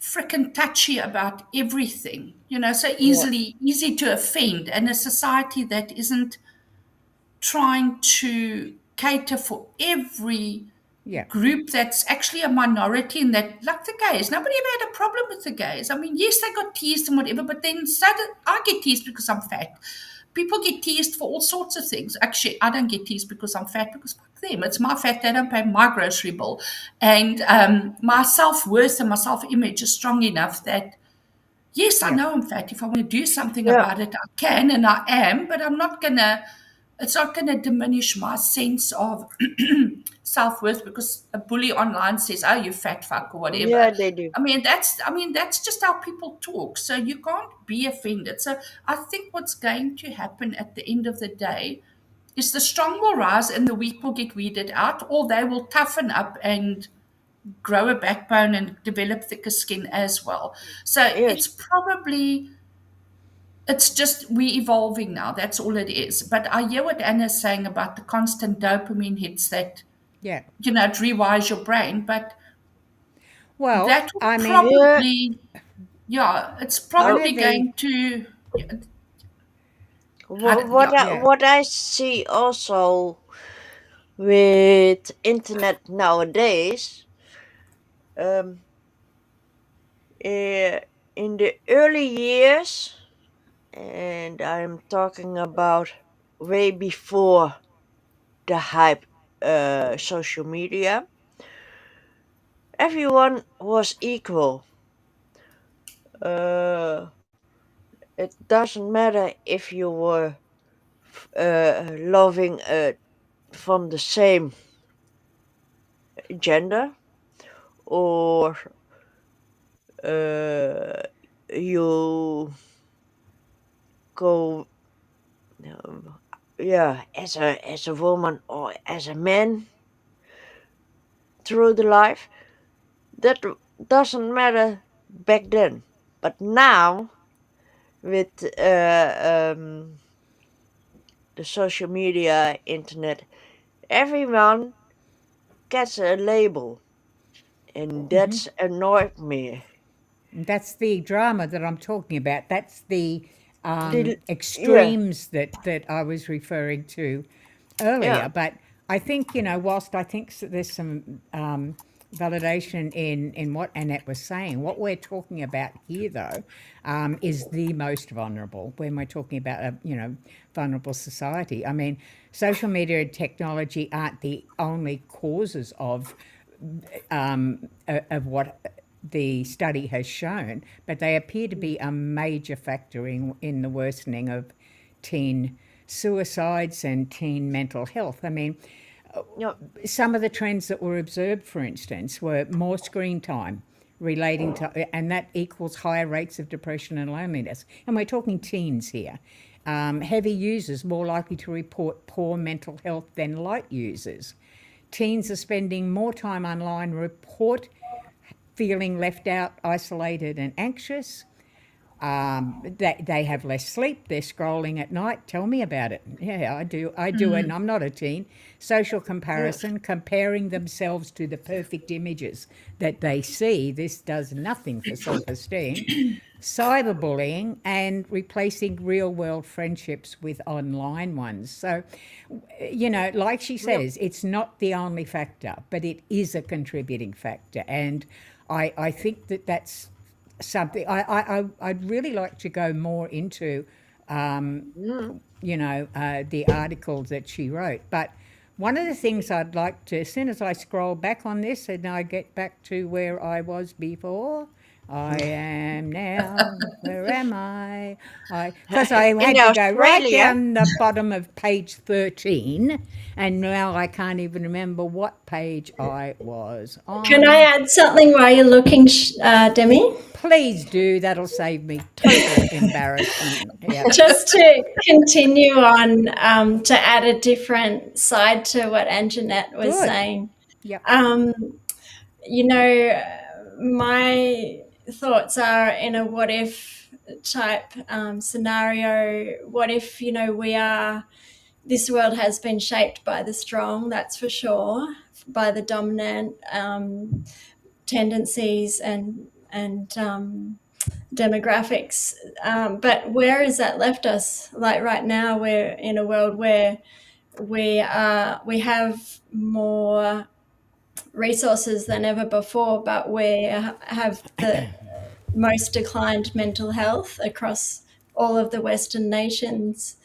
freaking touchy about everything, so Yeah, easy to offend, and a society that isn't trying to cater for every Yeah. group that's actually a minority, and that, like the gays, nobody ever had a problem with the gays. I mean, yes, they got teased and whatever, but then so did I. Get teased because I'm fat. People get teased for all sorts of things. Actually, I don't get teased because I'm fat, because fuck them. It's my fat. They don't pay my grocery bill. And my self-worth and my self-image is strong enough that, yes, I Yeah. know I'm fat. If I want to do something yeah, about it, I can, and I am, but it's not gonna diminish my sense of self-worth because a bully online says, "Oh, you fat fuck," or whatever. yeah, they do. I mean, that's just how people talk. So you can't be offended. So I think what's going to happen at the end of the day is the strong will rise and the weak will get weeded out, or they will toughen up and grow a backbone and develop thicker skin as well. So Yes, it's just we evolving now. That's all it is. But I hear what Anna's saying about the constant dopamine hits that, Yeah. it rewires your brain. But Well, that will I mean, yeah. probably, yeah, it's one probably of the going to, What yeah. I, yeah. what I see also with internet nowadays, um, in the early years, and I'm talking about way before the hype, social media, everyone was equal. Uh, it doesn't matter if you were loving from the same gender, or you go, yeah, as a woman or as a man through the life. That doesn't matter back then, but now with the social media, internet, everyone gets a label, and Mm-hmm. that's annoyed me. That's the drama that I'm talking about. That's the The, yeah, extremes that I was referring to yeah, earlier. But I think, whilst I think there's some validation in what Annette was saying, what we're talking about here, though, is the most vulnerable when we're talking about a, vulnerable society. I mean, social media and technology aren't the only causes of what the study has shown, but they appear to be a major factor in the worsening of teen suicides and teen mental health. I mean, yeah, some of the trends that were observed, for instance, were more screen time relating to, and that equals higher rates of depression and loneliness. And we're talking teens here. Heavy users more likely to report poor mental health than light users. Teens are spending more time online, report feeling left out, isolated, and anxious. They have less sleep. They're scrolling at night. Tell me about it. Yeah, I do. I do it, and I'm not a teen. Social yeah, comparison, comparing themselves to the perfect images that they see. This does nothing for self-esteem. Cyberbullying and replacing real-world friendships with online ones. So, like she yeah, says, it's not the only factor, but it is a contributing factor, and I think that's something I'd really like to go more into, mm, the article that she wrote. But one of the things I'd like to, as soon as I scroll back on this and I get back to where I was before, I am now, where am I? Because I in had to go right Australia. down the bottom of page 13, and now I can't even remember what page I was Can I on. add something while you're looking, Demi? Please do. That'll save me total embarrassment. Yeah. Just to continue on, to add a different side to what Anjanette was Good. saying. Yep. You know, my thoughts are in a what if type scenario. What if, you know, this world has been shaped by the strong, that's for sure, by the dominant tendencies and demographics. But where has that left us? Like right now, we're in a world where we have more resources than ever before, but we have the most declined mental health across all of the Western nations.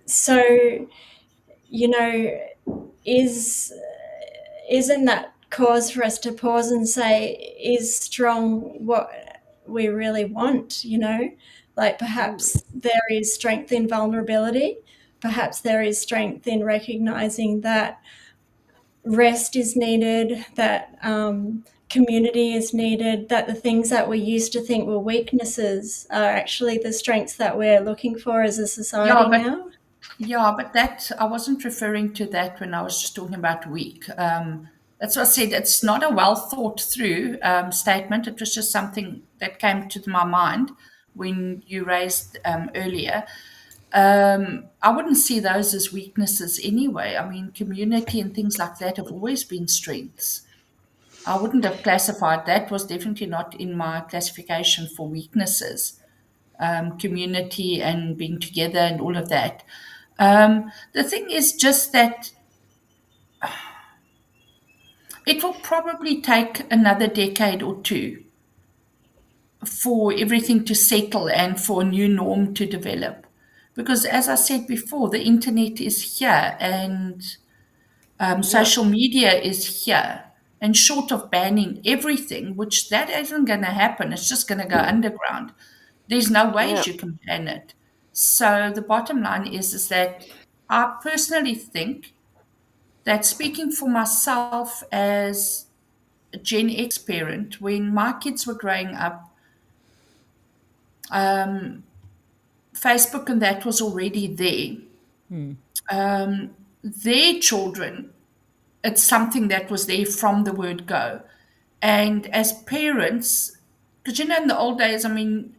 So, you know, isn't that cause for us to pause and say, is strong what we really want? You know, like perhaps there is strength in vulnerability. Perhaps there is strength in recognizing that rest is needed, that community is needed, that the things that we used to think were weaknesses are actually the strengths that we're looking for as a society now. Yeah, but that I wasn't referring to that when I was just talking about weak. That's what I said. It's not a well thought through statement. It was just something that came to my mind when you raised earlier. I wouldn't see those as weaknesses anyway. I mean, community and things like that have always been strengths. I wouldn't have classified that, was definitely not in my classification for weaknesses. Community and being together and all of that. The thing is just that it will probably take another decade or two for everything to settle and for a new norm to develop. Because, as I said before, the internet is here and social media is here. And short of banning everything, which that isn't going to happen, it's just going to go underground. There's no ways you can ban it. So the bottom line is that I personally think that, speaking for myself as a Gen X parent, when my kids were growing up, Facebook and that was already there. Their children, it's something that was there from the word go. And as parents, because in the old days, I mean,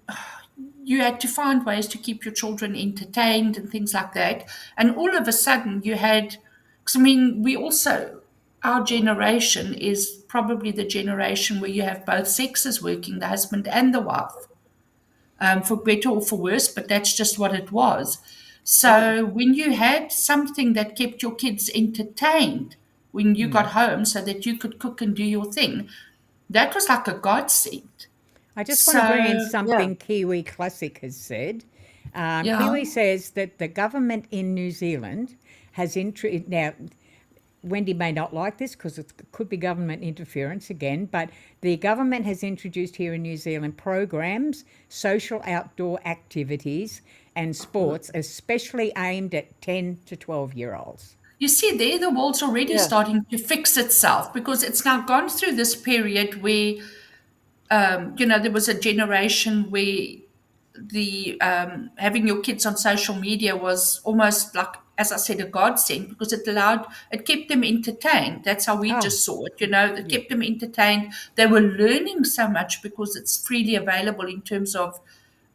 you had to find ways to keep your children entertained and things like that. And all of a sudden, you had, because I mean, our generation is probably the generation where you have both sexes working, the husband and the wife, for better or for worse, but that's just what it was. So when you had something that kept your kids entertained when you got home so that you could cook and do your thing, that was like a godsend. I just want to bring in So, something Kiwi Classic has said. yeah. Kiwi says that the government in New Zealand has now. Wendy may not like this because it could be government interference again, but the government has introduced here in New Zealand programs, social outdoor activities and sports, especially aimed at 10 to 12-year-olds. You see, there the world's already starting to fix itself because it's now gone through this period where, there was a generation where the having your kids on social media was almost like, as I said, a godsend because it kept them entertained. That's how we just saw it, it kept them entertained. They were learning so much because it's freely available in terms of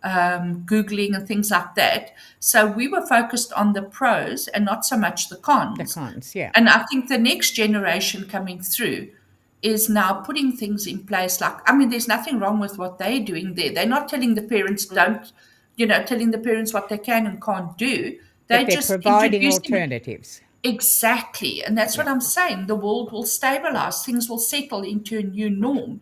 Googling and things like that. So we were focused on the pros and not so much the cons. The cons, yeah. And I think the next generation coming through is now putting things in place. Like, I mean, there's nothing wrong with what they're doing there. They're not telling the parents telling the parents what they can and can't do. They're just providing alternatives. Exactly. And that's what I'm saying. The world will stabilize. Things will settle into a new norm.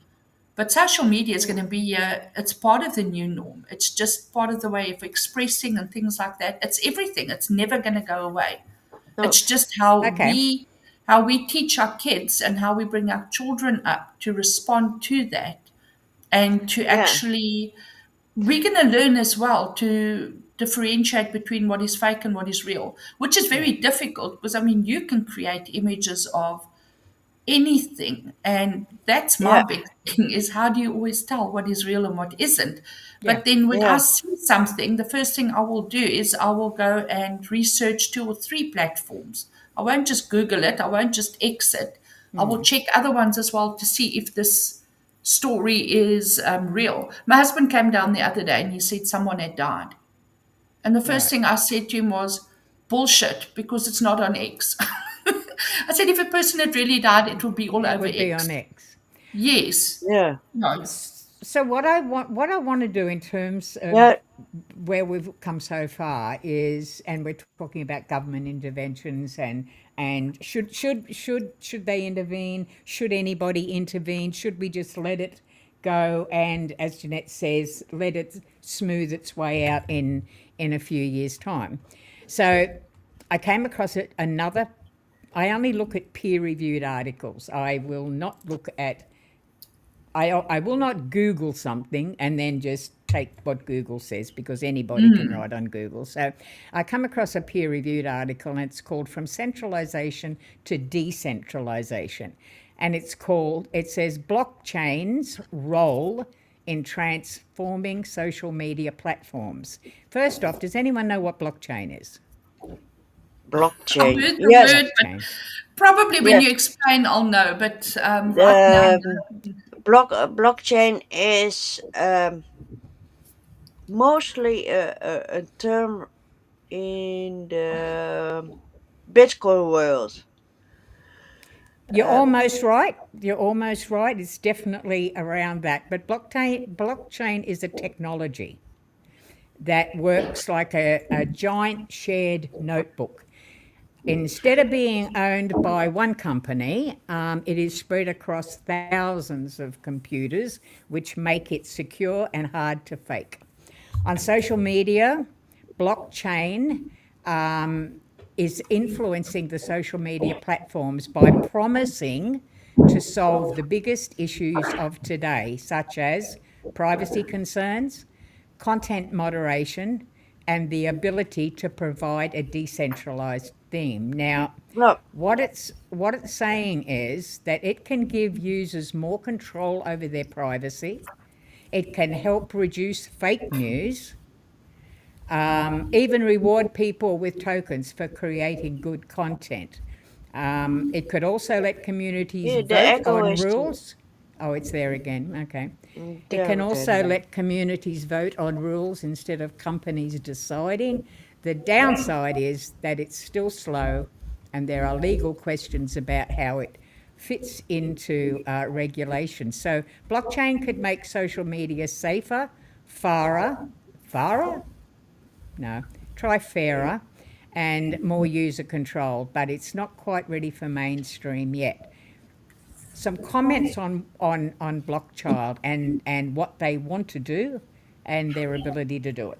But social media is going to be, it's part of the new norm. It's just part of the way of expressing and things like that. It's everything. It's never going to go away. It's just how we teach our kids and how we bring our children up to respond to that and to actually, we're going to learn as well to differentiate between what is fake and what is real, which is very difficult because, I mean, you can create images of anything. And that's my Yeah. big thing, is how do you always tell what is real and what isn't? Yeah. But then when I Yeah. see something, the first thing I will do is I will go and research 2 or 3 platforms. I won't just Google it, I won't just exit. I will check other ones as well to see if this story is real. My husband came down the other day and he said someone had died. And the first Right. thing I said to him was, bullshit, because it's not on X. I said, if a person had really died, it would be all It over would be on X. X. Yes. Yeah. No. So what I want to do in terms of Yeah. where we've come so far is, and we're talking about government interventions, and should they intervene? Should anybody intervene? Should we just let it go and, as Jeanette says, let it smooth its way out in a few years' time? So I came across another. I only look at peer-reviewed articles. I will not look at. I will not Google something and then just take what Google says, because anybody can write on Google. So I come across a peer reviewed article and it's called From Centralization to Decentralization. And it says blockchain's role in transforming social media platforms. First off, does anyone know what blockchain is? I've Blockchain. heard the Yes. word, but Blockchain. probably when Yes. you explain, I'll know. But right now, The blockchain is mostly a term in the Bitcoin world. You're almost right. You're almost right. It's definitely around that. But blockchain is a technology that works like a giant shared notebook. Instead of being owned by one company, it is spread across thousands of computers, which make it secure and hard to fake. On social media, blockchain is influencing the social media platforms by promising to solve the biggest issues of today, such as privacy concerns, content moderation, and the ability to provide a decentralized theme. Now, No. what it's saying is that it can give users more control over their privacy. It can help reduce fake news, even reward people with tokens for creating good content. It could also let communities Yeah, the vote echo on is rules. Oh, it's there again. Okay. It there can also again. let communities vote on rules instead of companies deciding. The downside is that it's still slow and there are legal questions about how it fits into regulation. So blockchain could make social media safer, fairer? No, try fairer and more user controlled, but it's not quite ready for mainstream yet. Some comments on Blockchild and what they want to do and their ability to do it.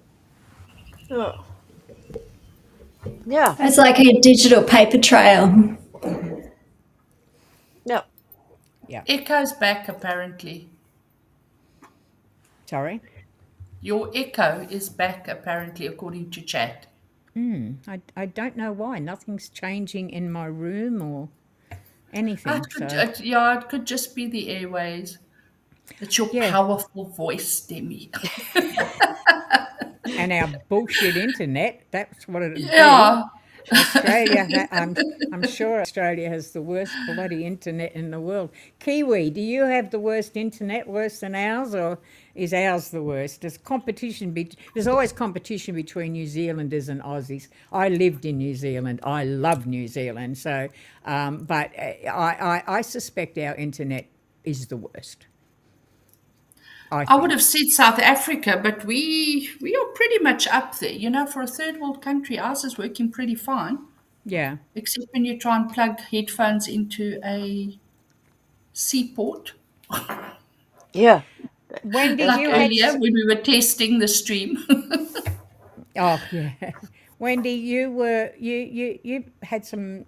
Yeah. Yeah. It's like a digital paper trail. Yeah. Yeah. echo's back apparently. Sorry? Your echo is back apparently, according to chat. I don't know why. Nothing's changing in my room or anything. So, Yeah, it could just be the airways. It's your yeah. powerful voice, Demi. And our bullshit internet, that's what it'd be. Yeah. Australia, I'm sure Australia has the worst bloody internet in the world. Kiwi, do you have the worst internet, worse than ours, or is ours the worst? There's always competition between New Zealanders and Aussies. I lived in New Zealand. I love New Zealand. So, but I suspect our internet is the worst. I would have said South Africa, but we are pretty much up there. You know, for a third world country, ours is working pretty fine, Yeah. except when you try and plug headphones into a seaport, Yeah. Wendy, That's like you true. had. earlier when we were testing the stream. Oh yeah, Wendy, you had some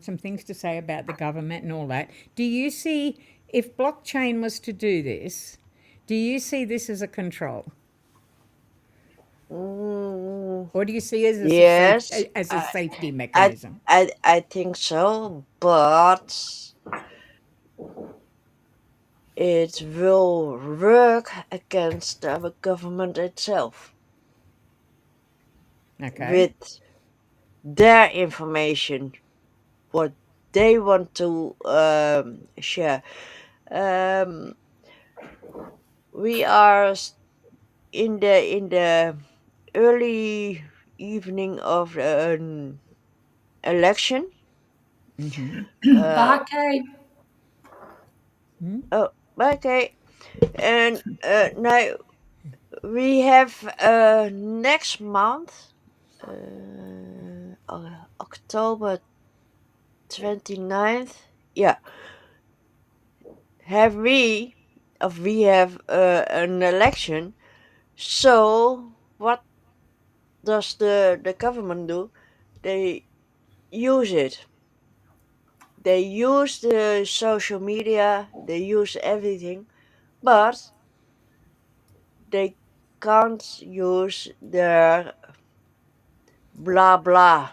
things to say about the government and all that. Do you see, if blockchain was to do this, do you see this as a control, or do you see it Yes. as a safety I mechanism? I think so, but it will work against the government itself Okay. with their information, what they want to share. Um, we are in the early evening of an election. Uh, Bye, Kay. oh, okay. And now we have next month, October 29th. Yeah, have we have an election. So what does the government do? They use it. They use the social media. They use everything, but they can't use their blah blah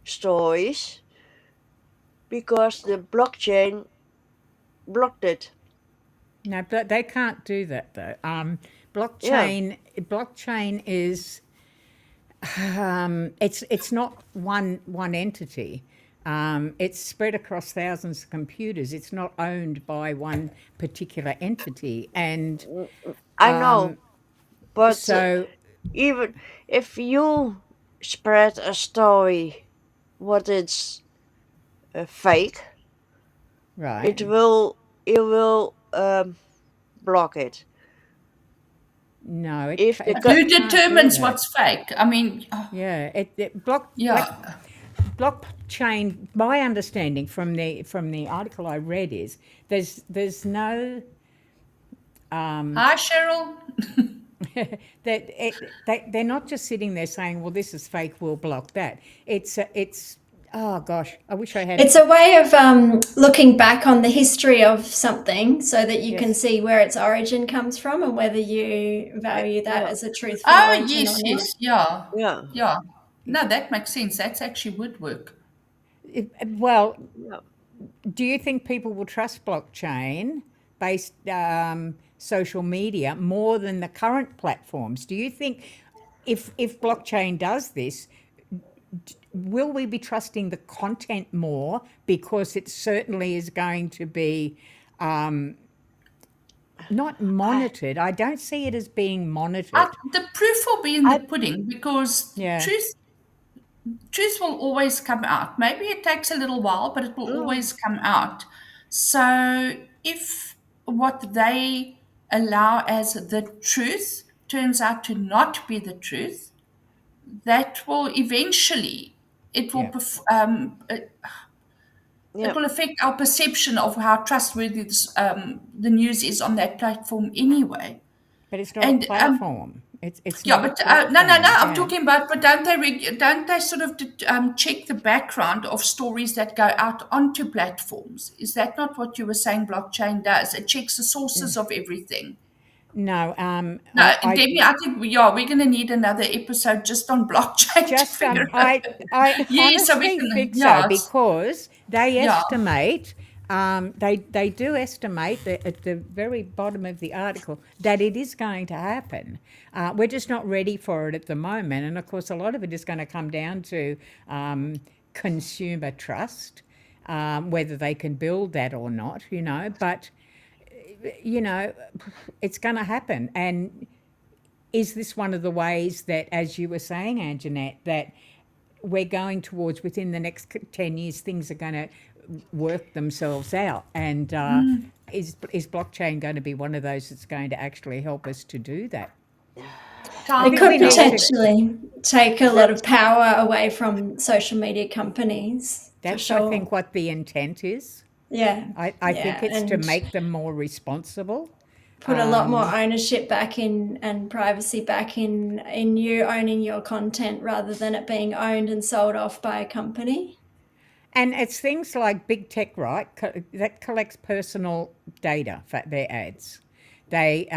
stories because the blockchain blocked it. No, but they can't do that though. Yeah. Blockchain is it's not one entity. It's spread across thousands of computers. It's not owned by one particular entity, and I know, but so even if you spread a story what is fake, right. it will block it. No, If the Who it can't do determines that. what's fake? I mean, Yeah, yeah. blockchain. My understanding from the article I read is there's no Hi, Cheryl. they're not just sitting there saying, well, this is fake, we'll block that. It's oh gosh, I wish I had. It's a way of looking back on the history of something so that you can Yes. see where its origin comes from and whether you value that yeah, as a truthful Oh, origin or yes, not. yes, yeah, yeah, yeah. No, that makes sense. That's actually would work. Well, yeah. do you think people will trust blockchain based social media more than the current platforms? Do you think if blockchain does this, will we be trusting the content more because it certainly is going to be not monitored? I don't see it as being monitored. The proof will be in the pudding because Yeah, truth will always come out. Maybe it takes a little while, but it will Mm, always come out. So if what they allow as the truth turns out to not be the truth, that will eventually it will yeah, it yeah, will affect our perception of how trustworthy the news is on that platform anyway. but it's not a And platform. It's yeah, not a but no, no, no. platform. I'm Yeah. talking about, but don't they sort of check the background of stories that go out onto platforms? Is that not what you were saying? Blockchain does. It checks the sources of everything. No, No, I Demi, I think we're going to need another episode just on blockchain to just figure out. I Yeah, so we honestly can. think so Yeah, it's, because they yeah. estimate they do estimate that at the very bottom of the article that it is going to happen. We're just not ready for it at the moment, and of course, a lot of it is going to come down to consumer trust, whether they can build that or not. But it's going to happen, and is this one of the ways that, as you were saying, Anjanette, that we're going towards within the next 10 years, things are going to work themselves out? And is blockchain going to be one of those that's going to actually help us to do that? Time It think we could will need tell. to- potentially take a lot of power away from social media companies, for That's, sure. I think, what the intent is. Yeah. I think it's to and make them more responsible. put a lot more ownership back in and privacy back in you owning your content rather than it being owned and sold off by a company. And it's things like big tech, right, that collects personal data for their ads. They,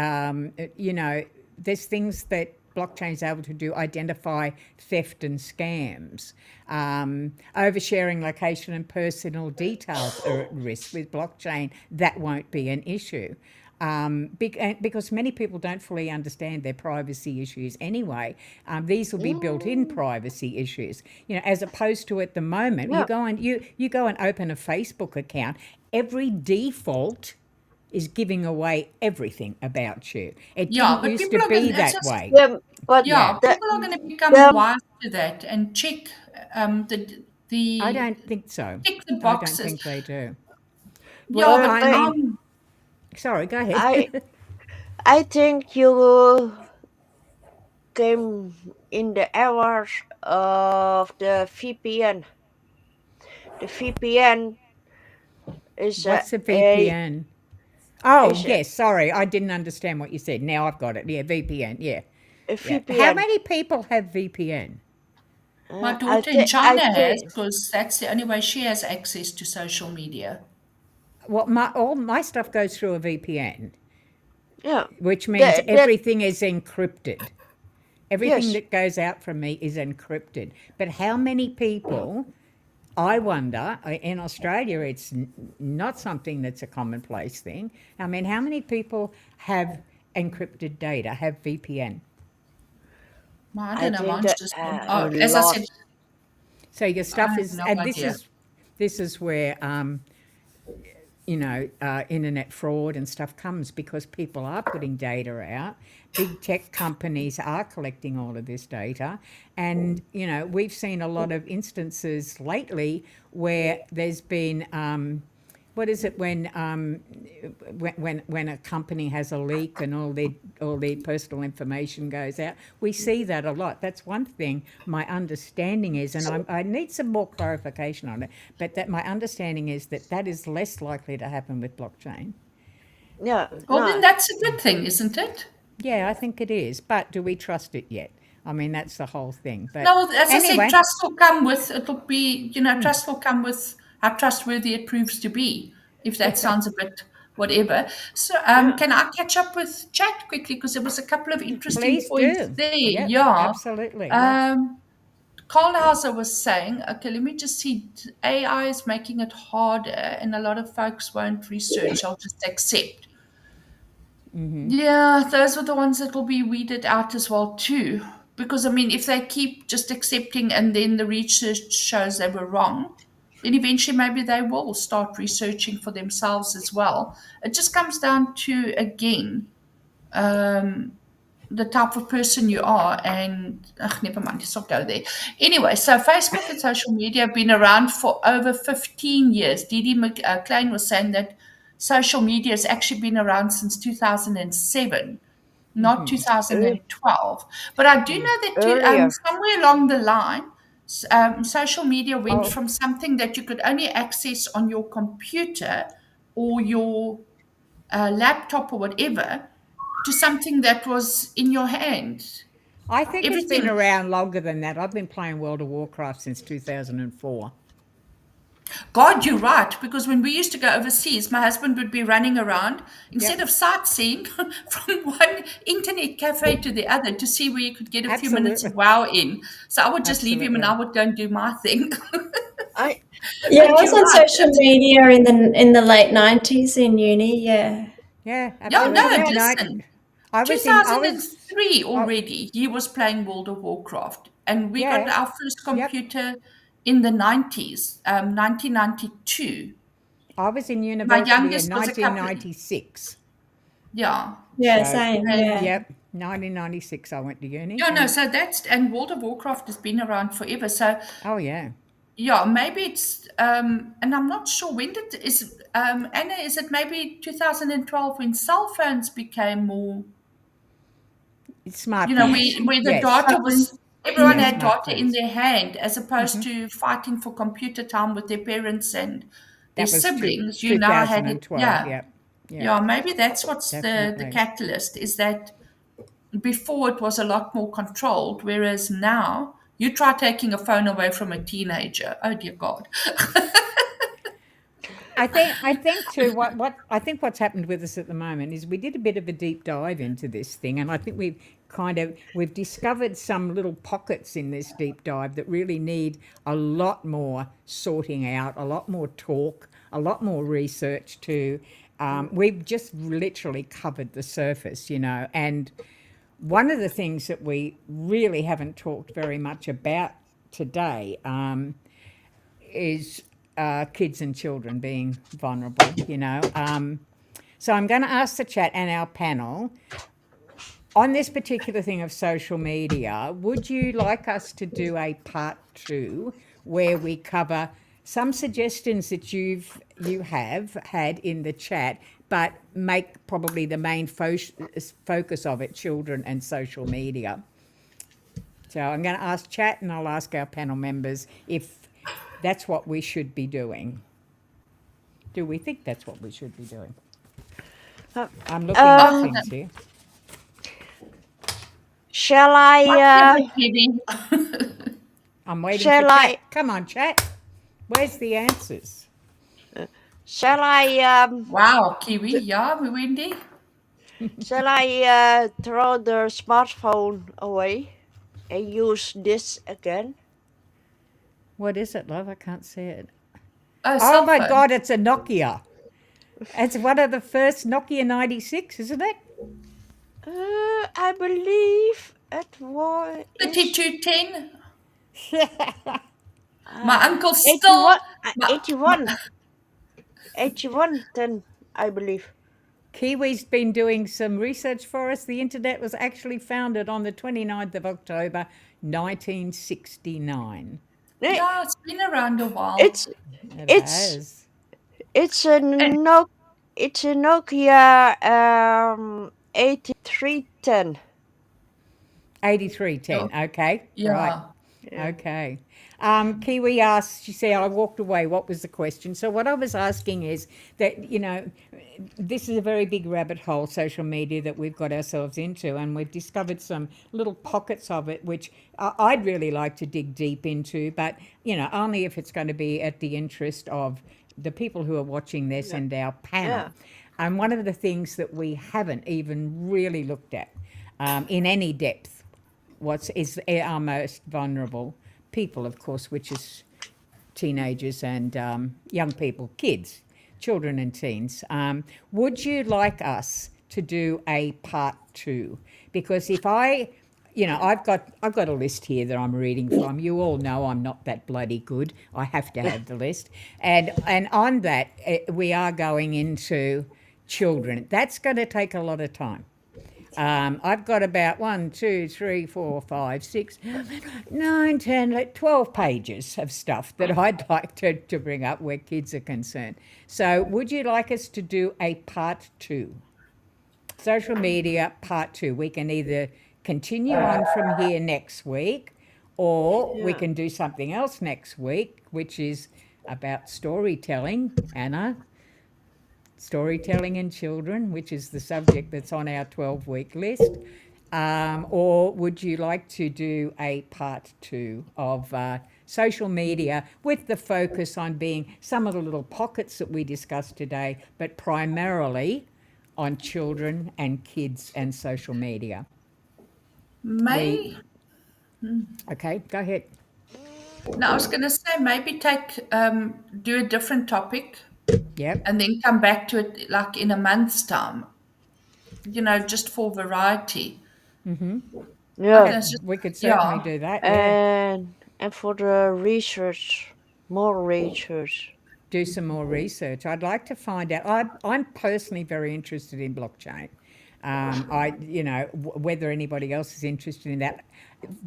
there's things that blockchain is able to do identify theft and scams. Oversharing location and personal details are at risk with blockchain. That won't be an issue. Because many people don't fully understand their privacy issues anyway. These will be built-in privacy issues, as opposed to at the moment, Yeah. you go and open a Facebook account, every default is giving away everything about you. It Yeah, didn't but used people to are be gonna, that way. But yeah, the, people are going to become the wise to that and check the I don't think so. tick the I don't boxes. think they do. Yeah, Well, but I mean, sorry, go ahead. I think you came in the era of the VPN. The VPN is What's a a VPN? Oh, is yes, sorry, I didn't understand what you said. Now I've got it. Yeah, VPN, yeah. a Yeah. How VPN. many people have VPN? My I daughter in think I China has, think because that's the only way she has access to social media. Well, all my stuff goes through a VPN, yeah. which means That everything is encrypted. Everything yes. that goes out from me is encrypted. But how many people, I wonder, in Australia, it's not something that's a commonplace thing. I mean, how many people have encrypted data, have VPN? Well, I I don't know, think mine's that just, a as I lot. said, So your I stuff have is, no and idea. this is where internet fraud and stuff comes, because people are putting data out. Big tech companies are collecting all of this data. And, we've seen a lot of instances lately where there's been, what is it when a company has a leak and all their personal information goes out? We see that a lot. That's one thing my understanding is, and I need some more clarification on it, but that my understanding is that is less likely to happen with blockchain. Yeah. Well, then No. that's a good thing, isn't it? Yeah, I think it is. But do we trust it yet? I mean, that's the whole thing. But No, as I said, anyway, trust will come with, it'll be, trust will come with how trustworthy it proves to be, if that sounds a bit whatever. So, Yeah. can I catch up with chat quickly? Because there was a couple of interesting please points do. there. Yep, Yeah. absolutely. Yep. Carl Hauser was saying, okay, let me just see, AI is making it harder, and a lot of folks won't research, they'll just accept. Yeah, those are the ones that will be weeded out as well too. Because I mean, if they keep just accepting and then the research shows they were wrong, then eventually maybe they will start researching for themselves as well. It just comes down to, again, the type of person you are, and never mind, let's not go there. Anyway, so Facebook and social media have been around for over 15 years. Dee McClain was saying that social media has actually been around since 2007, not 2012. But I do know that Earlier. somewhere along the line, social media went from something that you could only access on your computer or your laptop or whatever, to something that was in your hand. I think it's been Everything. around longer than that. I've been playing World of Warcraft since 2004. God, you're right. Because when we used to go overseas, my husband would be running around instead of sightseeing from one internet cafe to the other to see where you could get a few minutes of wow in. So I would just leave him and I would go and do my thing. I Yeah, I But was you're on right. social media in the late 90s in uni. Yeah. Yeah, Yeah, no, absolutely. listen. I was 2003 already, he was playing World of Warcraft. And we got yeah, our first yep. computer in the 90s, 1992. I was in My university in youngest was a couple. 1996. Yeah. Yeah, So, same. And Yeah. yep, 1996 I went to uni. yeah, no, so and World of Warcraft has been around forever. So Oh, yeah. yeah, maybe it's and I'm not sure when Anna, is it maybe 2012 when cell phones became more, Smartphones. where the Yes. data was, everyone Yes, had data in smartphones. their hand, as opposed to fighting for computer time with their parents and their That was siblings. You now had it, 2012. Yep. yeah, maybe that's what's the Definitely. catalyst, is that before it was a lot more controlled, whereas now you try taking a phone away from a teenager. Oh dear God. I think too. What I think what's happened with us at the moment is we did a bit of a deep dive into this thing, and I think we've we've discovered some little pockets in this deep dive that really need a lot more sorting out, a lot more talk, a lot more research to, we've just literally covered the surface, and one of the things that we really haven't talked very much about today is kids and children being vulnerable, So I'm going to ask the chat and our panel, on this particular thing of social media, would you like us to do a part 2 where we cover some suggestions that you have had in the chat, but make probably the main focus of it children and social media? So I'm going to ask chat and I'll ask our panel members if that's what we should be doing. Do we think that's what we should be doing? I'm looking at things here. Shall I? Kiwi. I'm waiting Shall for chat. I- Come on, chat. Where's the answers? Shall I? Wow, Kiwi. Yeah, Wendy. Shall I throw the smartphone away and use this again? What is it, love? I can't see it. Oh, Oh my cell phone. God, it's a Nokia. It's one of the first Nokia 96, isn't it? I believe it was 3210. My uncle still. 81. 81 then, I believe. Kiwi's been doing some research for us. The internet was actually founded on the 29th of October, 1969. Yeah, it's been around a while. It's It It's- has. it's a Nokia 8310. 8310, okay. yeah. Right. Okay. Kiwi asked, she said, I walked away. What was the question? So what I was asking is that, this is a very big rabbit hole, social media, that we've got ourselves into, and we've discovered some little pockets of it, which I'd really like to dig deep into, but, only if it's going to be at the interest of the people who are watching this and our panel. Yeah. And one of the things that we haven't even really looked at in any depth is our most vulnerable people, of course, which is teenagers and young people, kids, children and teens. Would you like us to do a part 2? Because if I've got a list here that I'm reading from. You all know I'm not that bloody good. I have to have the list. And on that, we are going into children. That's going to take a lot of time. I've got about 1, 2, 3, 4, 5, 6, 9, 10, 12 pages of stuff that I'd like to bring up where kids are concerned. So would you like us to do a part 2? Social media part 2. We can either continue on from here next week, or we can do something else next week, which is about storytelling, Anna. Storytelling in children, which is the subject that's on our 12-week list. Or would you like to do a part 2 of social media with the focus on being some of the little pockets that we discussed today, but primarily on children and kids and social media? Okay, go ahead. No, I was going to say maybe do a different topic. Yep. And then come back to it like in a month's time, just for variety. Yeah. We could certainly do that. Yeah. And for the research, more research. Do some more research. I'd like to find out. I'm personally very interested in blockchain. Whether anybody else is interested in that.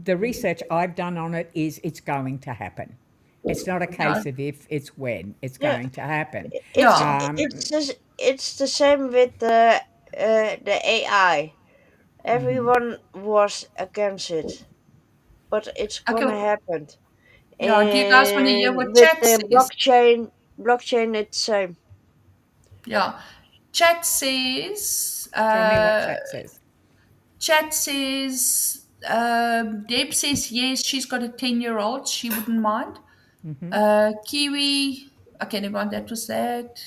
The research I've done on it is it's going to happen. It's not a case of if, it's when it's going to happen. It's the same with the AI. Everyone was against it, but it's gonna happen. Yeah, do you guys want to hear what With chat the says? blockchain, it's same. Yeah. Chat says. Tell me what chat says. Chat says. Deb says yes, she's got a 10-year-old. She wouldn't mind. Kiwi. Okay, never mind. That was that.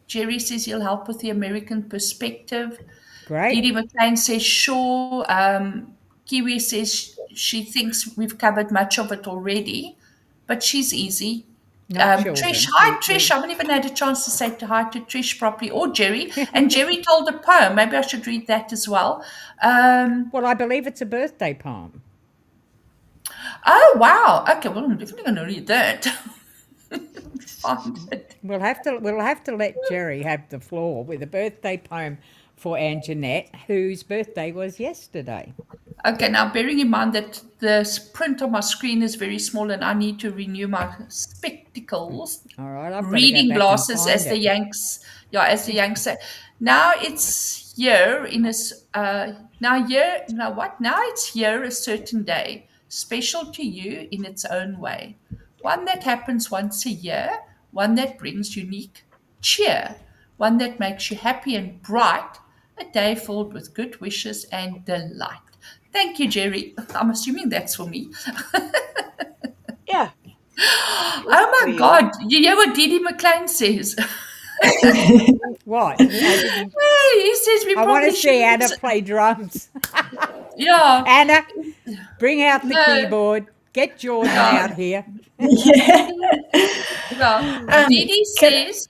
Jerry says he'll help with the American perspective. Great. Didi McLean says, sure. Kiwi says she thinks we've covered much of it already, but she's easy. Not Trish, children. hi Trish. I haven't even had a chance to say hi to Trish properly, or Jerry. And Jerry told a poem. Maybe I should read that as well. Well, I believe it's a birthday poem. Oh wow. Okay, well I'm definitely going to read that. Find it. We'll have to let Jerry have the floor with a birthday poem for Anjanette, whose birthday was yesterday. Okay, now bearing in mind that the print on my screen is very small and I need to renew my spectacles, All right, I've got to go reading back glasses, and as find the it. Yanks, as the Yanks say. Now it's here in a now it's here a certain day, special to you in its own way. One that happens once a year, one that brings unique cheer, one that makes you happy and bright, a day filled with good wishes and delight. Thank you, Jerry. I'm assuming that's for me. Yeah. Oh For my you. God. You hear what Didi McLean says? What? I didn't. He says we I want probably to see shouldn't. Anna play drums. Yeah. Anna, bring out the No. keyboard. Get Jordan out here. Yeah. Yeah. Didi Can, says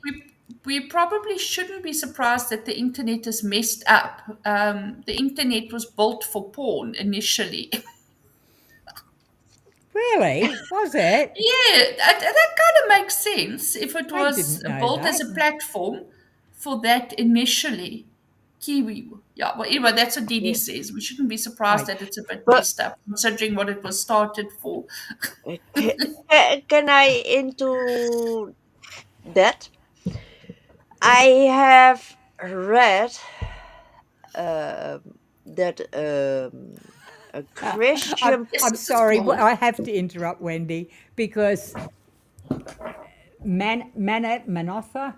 we probably shouldn't be surprised that the internet is messed up. The internet was built for porn initially. Really? Was it? Yeah, that kind of makes sense if it I was didn't know built as that. a platform for that initially. Kiwi. Yeah, well, anyway, that's what Didi says. We shouldn't be surprised that it's a bit But messed up, considering what it was started for. can I into that? I have read that a Christian. Yes, I'm it's sorry, cool. I have to interrupt Wendy because Manotha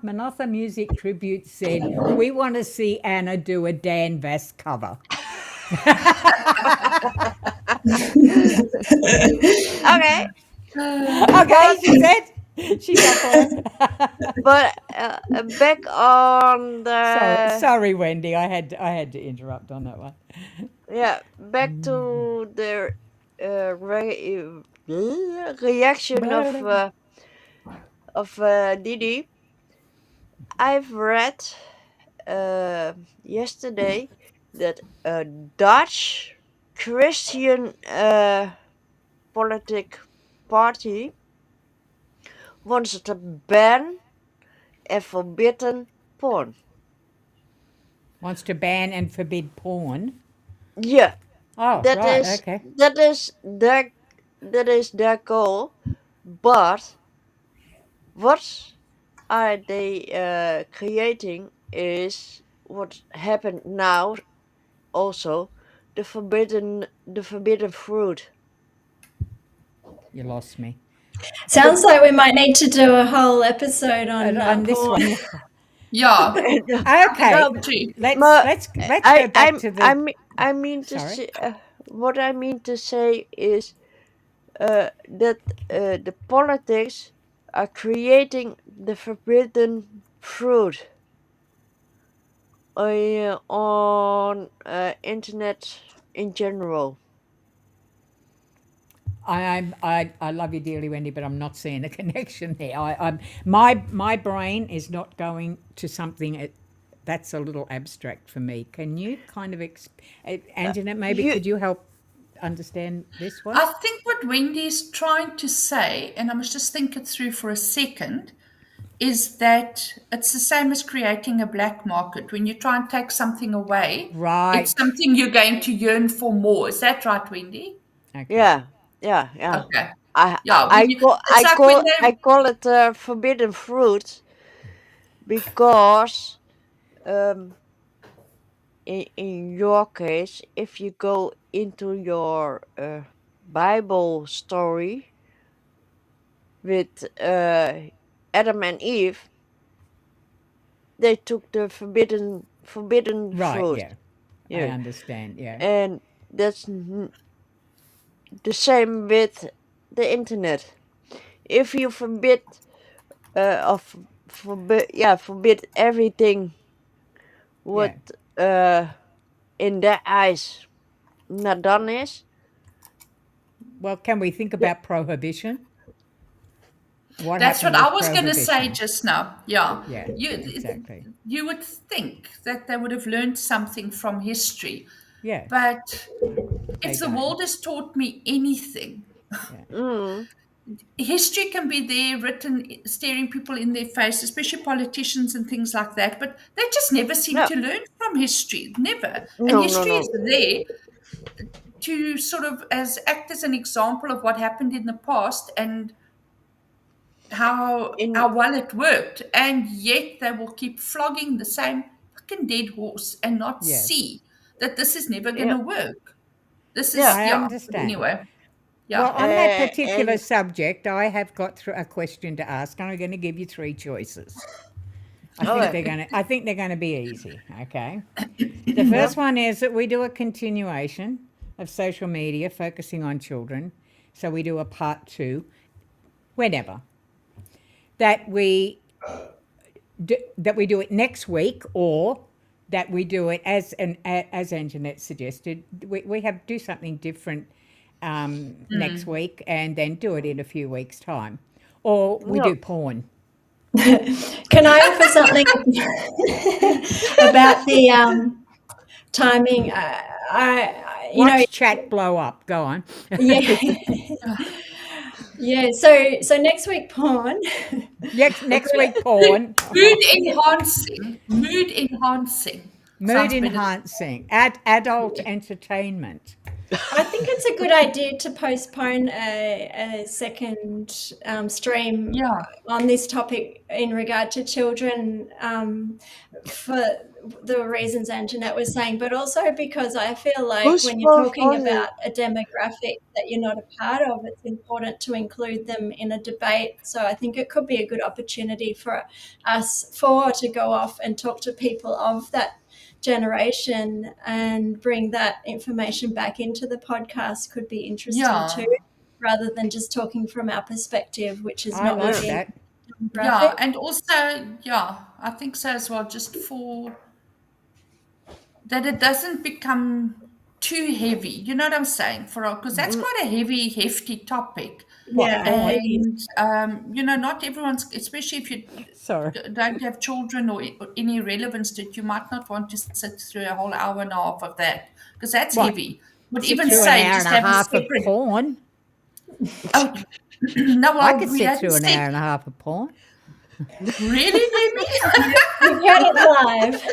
Music Tribute said, we want to see Anna do a Dan Vass cover. Okay, Okay, she said. She's up for it. but back on Sorry, Wendy. I had to interrupt on that one. back to the reaction of Didi. I've read yesterday that a Dutch Christian politic party wants to ban and forbidden porn. Wants to ban and forbid porn. Yeah, Oh, that right. is Okay. that is their goal. But what are they creating is what happened now also the forbidden fruit. You lost me. sounds like we might need to do a whole episode on On this porn. one, yeah. Yeah. Okay. No, Gee. Let's go back to the. I mean to Sorry. say what I mean to say is that the politics are creating the forbidden fruit on internet in general. I love you dearly, Wendy, but I'm not seeing a connection there. My brain is not going to something that's a little abstract for me. Can you kind of, Anjanette, maybe you- could you help understand this one? I think what Wendy is trying to say, and I must just think it through for a second, is that it's the same as creating a black market. When you try and take something away, Right. it's something you're going to yearn for more. Is that right, Wendy? Okay. Yeah. Okay. I Yeah, I, when you, call it's I like call when they, I call it forbidden fruit because in your case, if you go into your Bible story with Adam and Eve, they took the forbidden Right, fruit. yeah. I Yeah, understand, yeah. and that's the same with the internet. If you forbid forbid everything what in their eyes not done is. Well, can we think about prohibition? What That's happened what I with was going to say prohibition? just now. Yeah. Yeah, exactly. You would think that they would have learned something from history. Yeah, But they if the don't. world has taught me anything, Mm. history can be there written, staring people in their face, especially politicians and things like that. But they just never seem No, to learn from history. Never. And no, no, history no. is there to sort of act as an example of what happened in the past and how In well it worked, and yet they will keep flogging the same fucking dead horse and not Yes, see that this is never going yeah, to work. This yeah, is I But understand. anyway, Well, yeah. on that particular and subject, I have got a question to ask, and I'm going to give you three choices. I all think right, they're going to be easy. Okay. The first one is that we do a continuation of social media focusing on children. So we do a part 2, whenever. That we do it next week, or that we do it as Anjanette suggested. We have do something different next week, and then do it in a few weeks' time, or we no, do porn. Can I offer something about the timing? Watch chat blow up. Go on. Yeah, yeah. So next week, porn. Next week porn. Mood enhancing. Mood enhancing. Mood Sounds better. enhancing. Adult entertainment. I think it's a good idea to postpone a second stream Yeah. on this topic in regard to children, for the reasons Anjanette was saying, but also because I feel like who's when you're talking postponing? about a demographic that you're not a part of, it's important to include them in a debate. So I think it could be a good opportunity for us four to go off and talk to people of that generation and bring that information back into the podcast. Could be interesting Yeah. too, rather than just talking from our perspective, which is I not like within that. demographic. Yeah. And also, yeah, I think so as well, just for that it doesn't become too heavy. You know what I'm saying? Because that's quite a heavy, hefty topic. What Yeah, porn? it is. And, not everyone's, especially if you Sorry. don't have children or any relevance to it, you might not want to sit through a whole hour and a half of that because that's What? heavy. Would Sit even through an say hour just and a have a half of separate. porn. Oh, no, I well, could we sit hadn't through an said hour and a half of porn. really, Demi? You've heard it live.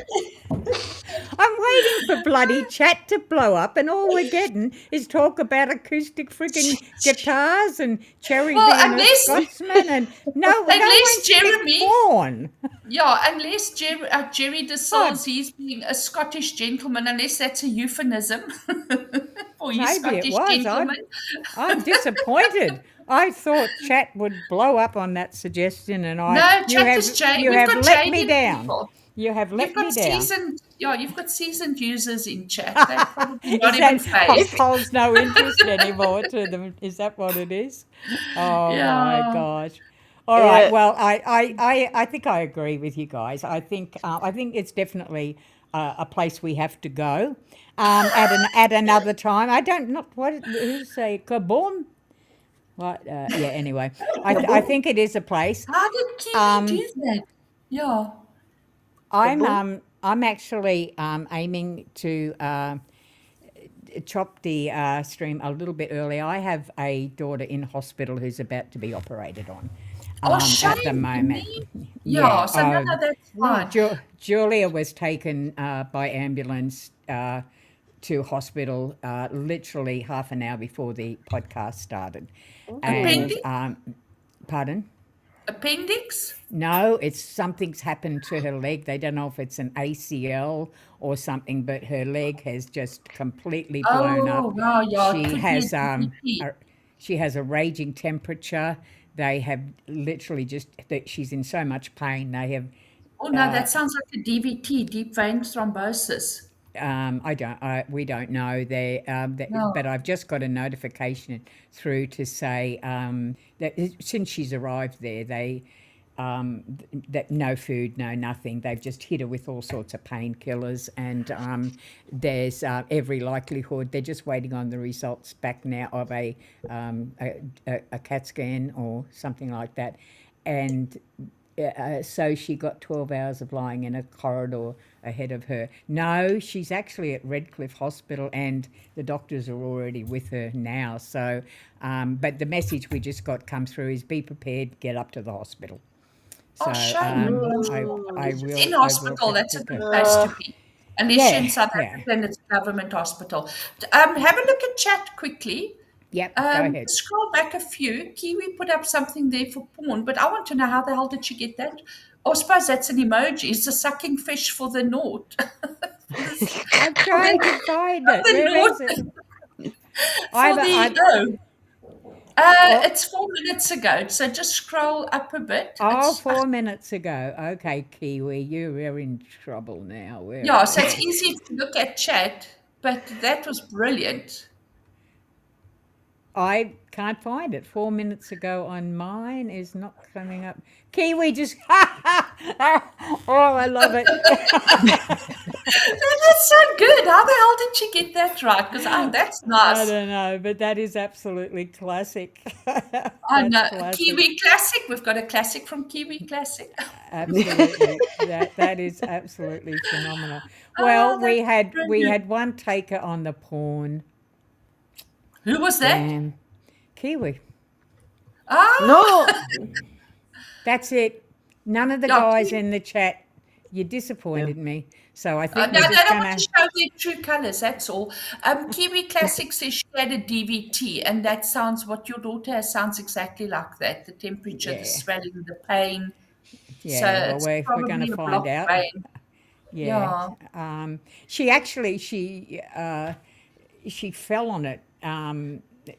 I'm waiting for bloody chat to blow up, and all we're getting is talk about acoustic frigging guitars and Cherry Well, being unless- a Scotsman, and no Unless one's Jeremy- porn. Yeah, unless Jerry De Sills, he's being a Scottish gentleman, unless that's a euphemism for you Maybe Scottish it was. gentlemen. I'm disappointed. I thought chat would blow up on that suggestion, and No, chat is Jane. you We've have got let Jane me in down. people. You have let You've me got down. you've got seasoned users in chat. They're probably not Is even that phased. holds no interest anymore to them? Is that what it is? Oh Yeah. my gosh! All right. Yeah. Well, I think I agree with you guys. I think it's definitely a place we have to go at another time. I don't not what who say kaboom. What? Yeah. Anyway, I think it is a place. How did Kiwi do that? Yeah. I'm actually aiming to chop the stream a little bit early. I have a daughter in hospital who's about to be operated on at the shame, moment. Yeah, so no, that's fine. Julia was taken by ambulance to hospital literally half an hour before the podcast started. And pardon? Appendix? No, it's something's happened to her leg. They don't know if it's an ACL or something, but her leg has just completely blown up. Wow, yeah, it She could be has a DVT. she has a raging temperature. They have literally she's in so much pain. They have Oh no, that sounds like a DVT, deep vein thrombosis. we don't know. No. But I've just got a notification through to say that since she's arrived there, that no food, no nothing. They've just hit her with all sorts of painkillers, and there's every likelihood they're just waiting on the results back now of a CAT scan or something like that, and so she got 12 hours of lying in a corridor ahead of her. No, she's actually at Redcliffe Hospital, and the doctors are already with her now. So, but the message we just got come through is be prepared, get up to the hospital. So Oh, shame. I will. In I will hospital, have that's to a good go. place to be. Unless you're in South Yeah. Africa and it's a government hospital. Have a look at chat quickly. Yep, go ahead. Scroll back a few. Kiwi put up something there for porn, but I want to know how the hell did she get that? Or I suppose that's an emoji. It's a sucking fish for the naught. I'm trying to find it. The Where naught. is it? It's 4 minutes ago, so just scroll up a bit. Oh, 4 minutes ago. Okay, Kiwi, you're in trouble now. Yeah, so it's easy to look at chat, but that was brilliant. I can't find it. 4 minutes ago on mine is not coming up. Kiwi just, oh, I love it. That's so good. How the hell did she get that right? Because that's I nice. don't know, but that is absolutely classic. I know. Classic. Kiwi Classic. We've got a classic from Kiwi Classic. Absolutely, that is absolutely phenomenal. Well, we had one taker on the porn. Who was that? Damn. Kiwi. Ah, No. That's it. None of the Yeah, guys Kiwi. in the chat. You disappointed me. So I think no, we're they just don't going want to show their true colours, that's all. Kiwi Classic says she had a DVT, and that sounds, what your daughter has sounds exactly like that. The temperature, Yeah. the swelling, the pain. Yeah, So well, it's we're probably going to a find blocked out. vein. Yeah. She actually, she fell on it.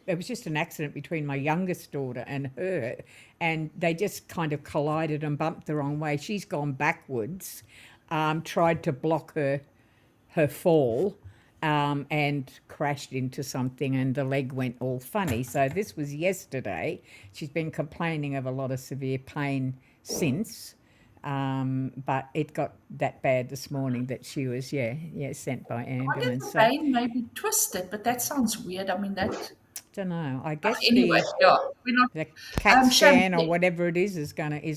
It was just an accident between my youngest daughter and her, and they just kind of collided and bumped the wrong way. She's gone backwards, tried to block her fall, and crashed into something, and the leg went all funny. So this was yesterday. She's been complaining of a lot of severe pain since. But it got that bad this morning that she was, sent by I wonder if ambulance. the So, vein may be twisted, but that sounds weird. I mean, that. don't know. I guess Anyway, yeah, we're not. the CAT scan or Shame. whatever it is going to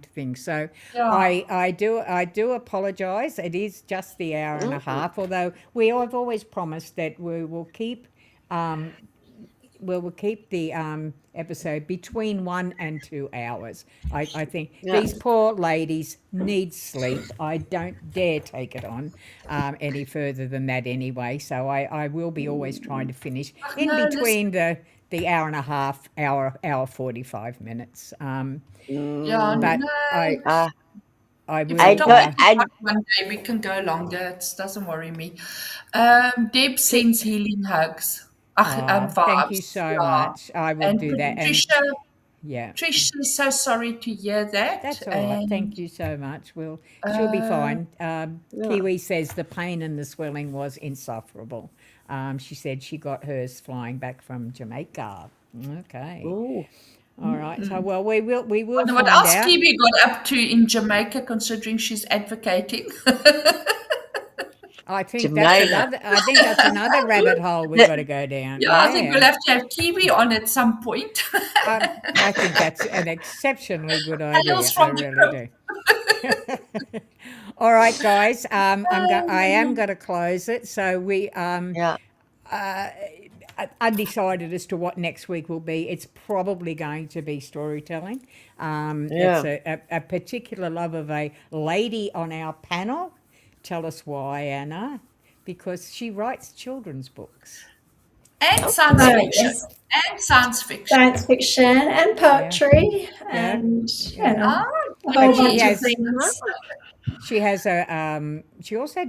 think. So Yeah. I do apologise. It is just the hour and a half. Although I've always promised that we will keep we'll keep the episode between 1 and 2 hours. I think these poor ladies need sleep. I don't dare take it on any further than that anyway. So I will be always trying to finish in between the hour and a half, hour 45 minutes. Yeah, But no. I will. One day we can go longer. It doesn't worry me. Deb sends healing hugs. Vibes. Thank you so much. I will do that. Patricia, Yeah. Trish is so sorry to hear that. That's all right. Thank you so much. She'll be fine. Kiwi says the pain and the swelling was insufferable. She said she got hers flying back from Jamaica. Okay. Ooh. All right. So we will What find else out. Kiwi got up to in Jamaica, considering she's advocating? I think that's another rabbit hole we've got to go down. Yeah, I think we'll have to have Kiwi on at some point. I think that's an exceptionally good idea. Hails I from the really do. All right, guys. I am going to close it. So we undecided as to what next week will be. It's probably going to be storytelling. It's a particular love of a lady on our panel. Tell us why, Anna. Because she writes children's books. And science fiction. Yes. And science fiction. Science fiction and poetry and a whole bunch of things. She has she also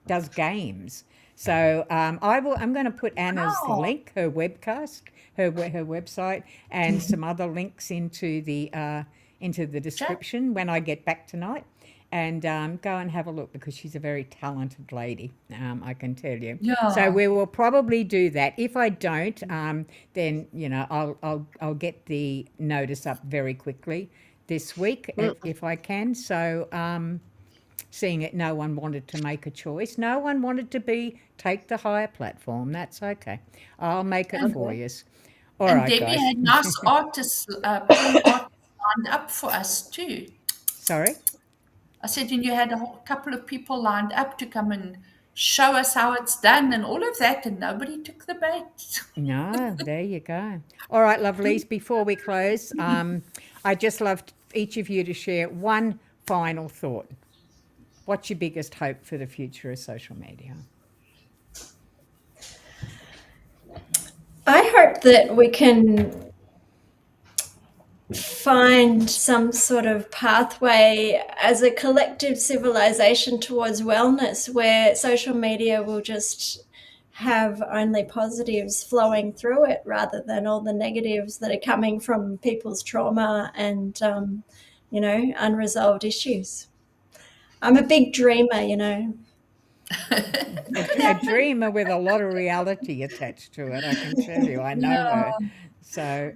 does games. So I'm going to put Anna's link, her webcast, her website, and some other links into the description when I get back tonight. And go and have a look because she's a very talented lady, I can tell you. Yeah. So we will probably do that. If I don't, then I'll get the notice up very quickly. this week if I can. So, seeing it, no one wanted to make a choice. No one wanted to take the higher platform. That's okay. I'll make it for you. All And right, Debbie guys. had nice artists, print artists lined up for us too. Sorry. I said, and you had a couple of people lined up to come and show us how it's done and all of that, and nobody took the bait. No, there you go. All right, lovelies, before we close, I'd just love each of you to share one final thought. What's your biggest hope for the future of social media? I hope that we can find some sort of pathway as a collective civilization towards wellness where social media will just have only positives flowing through it rather than all the negatives that are coming from people's trauma and, unresolved issues. I'm a big dreamer, A dreamer with a lot of reality attached to it, I can tell you. I know her. So,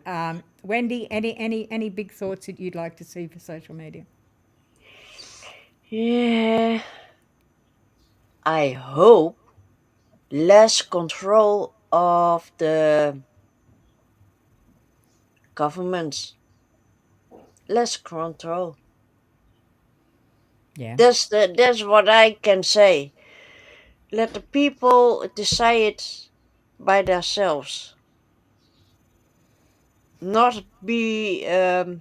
Wendy, any big thoughts that you'd like to see for social media? Yeah. I hope less control of the governments. Less control. Yeah. That's what I can say. Let the people decide by themselves. Not be let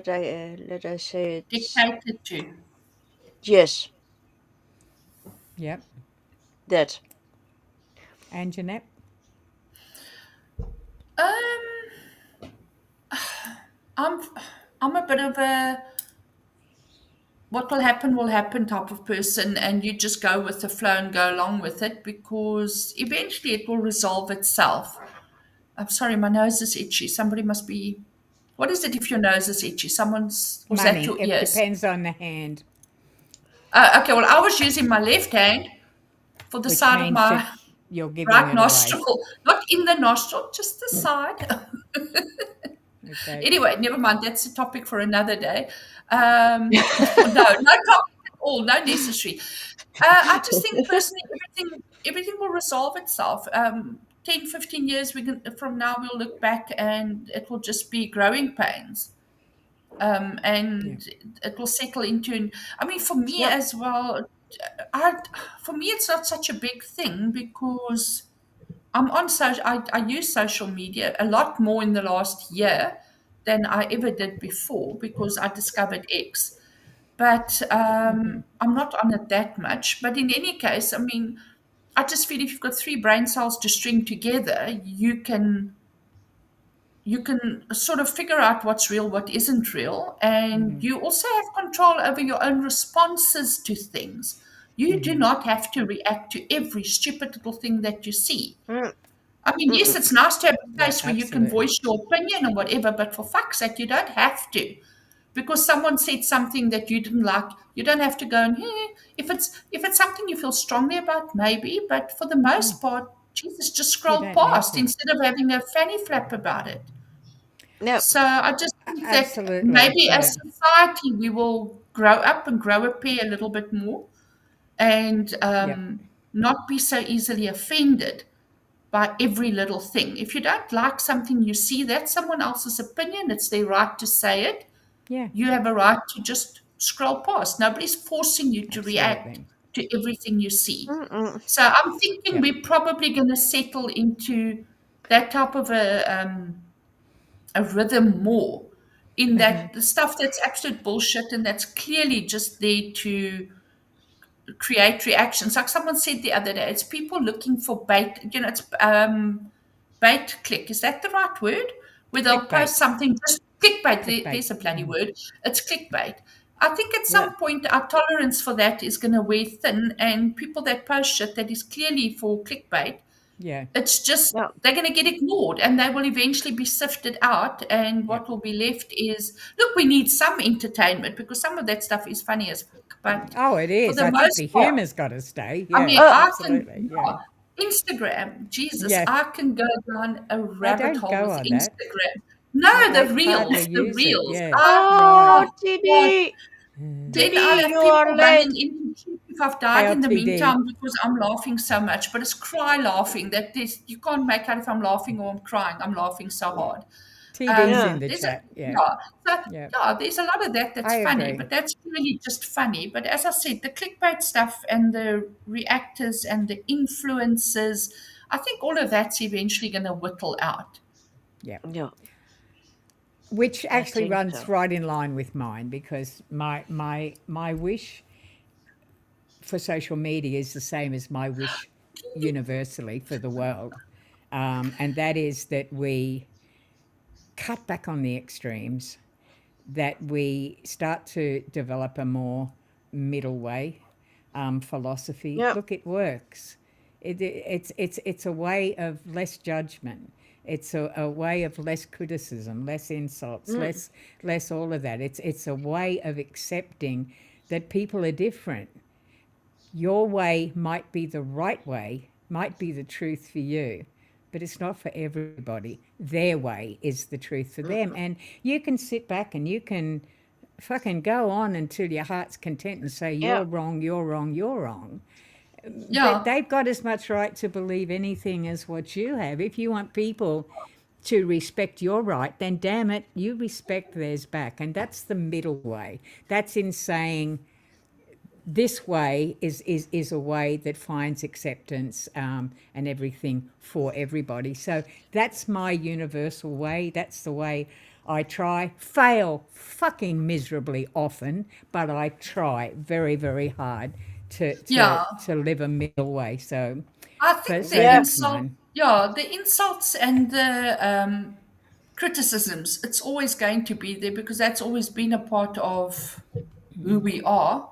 I say it. Dictated to. Yes, Yep. that. Anjanette? I'm a bit of a what will happen type of person, and you just go with the flow and go along with it because eventually it will resolve itself. I'm sorry, my nose is itchy. Somebody must be. What is it if your nose is itchy? Someone's. Was that Money. your It ears? depends on the hand. Okay, well, I was using my left hand for the Which side of means my that you're giving right it nostril, not in the nostril, just the side. Okay. Anyway, never mind. That's a topic for another day. No topic at all. No necessary. I just think personally, everything will resolve itself. 10, 15 years from now, we'll look back and it will just be growing pains. And it will settle into. I mean, for me Yep. as well. For me, it's not such a big thing because I'm on social. I use social media a lot more in the last year than I ever did before because I discovered X. But I'm not on it that much. But in any case, I mean, I just feel if you've got three brain cells to string together, you can sort of figure out what's real, what isn't real, and you also have control over your own responses to things. You do not have to react to every stupid little thing that you see. Mm, I mean, yes, it's nice to have a place where you can absolutely. voice your opinion or whatever, but for fuck's sake, you don't have to. Because someone said something that you didn't like, you don't have to go and, hey, if it's something you feel strongly about, maybe, but for the most part, Jesus, just You scroll don't need past to. instead of having a fanny flap about it. no. So I just think that Absolutely. maybe Yeah. as society we will grow up and grow a pair a little bit more and not be so easily offended by every little thing. If you don't like something you see, that's someone else's opinion. It's their right to say it. Yeah. You have a right to just scroll past. Nobody's forcing you to react Absolutely. to everything you see. Mm-mm. So I'm thinking Yeah. we're probably going to settle into that type of a rhythm more in that the stuff that's absolute bullshit and that's clearly just there to create reactions. Like someone said the other day, it's people looking for bait. It's bait click. Is that the right word? Where they'll Clickbait. post something, just clickbait. Clickbait. There's a bloody word. It's clickbait. I think at Yeah. some point our tolerance for that is going to wear thin, and people that post shit that is clearly for clickbait, Yeah. it's just Yeah. they're going to get ignored and they will eventually be sifted out. And what will be left is look, we need some entertainment because some of that stuff is funny as fuck. But Oh, it for is. the I think most the part, humour's got to stay. I Yeah. mean, I can, Absolutely. Yeah. Instagram, Jesus, Yeah. I can go down a I rabbit don't hole go with on that. Instagram. No, the They reels, hardly the use it. reels. Yeah, Oh, right. God. TD, Then I'll TD, have you are people running late. into cheek if I've died in the LTD. meantime because I'm laughing so much. But it's cry laughing that you can't make out if I'm laughing or I'm crying. I'm laughing so hard. TD's in Yeah, the There's a chat. Yeah, yeah, so yeah. yeah, there's a lot of that that's I funny, agree. but that's really just funny. But as I said, the clickbait stuff and the reactors and the influencers, I think all of that's eventually going to whittle out. Yeah. yeah, Which I actually think runs so. right in line with mine, because my wish for social media is the same as my wish universally for the world. And that is that we cut back on the extremes, that we start to develop a more middle way philosophy. Yeah, Look, it works. It's a way of less judgment. It's a way of less criticism, less insults, mm, less all of that. It's a way of accepting that people are different. Your way might be the right way, might be the truth for you, but it's not for everybody. Their way is the truth for them. And you can sit back and you can fucking go on until your heart's content and say, yeah, you're wrong, you're wrong, you're wrong. But Yeah, they've got as much right to believe anything as what you have. If you want people to respect your right, then damn it, you respect theirs back. And that's the middle way. That's in saying, this way is a way that finds acceptance and everything for everybody. So that's my universal way. That's the way I try. Fail fucking miserably often, but I try very, very hard yeah. to live a middle way. So I think the yeah, that's insult, mine. yeah, the insults and the criticisms, it's always going to be there because that's always been a part of who we are.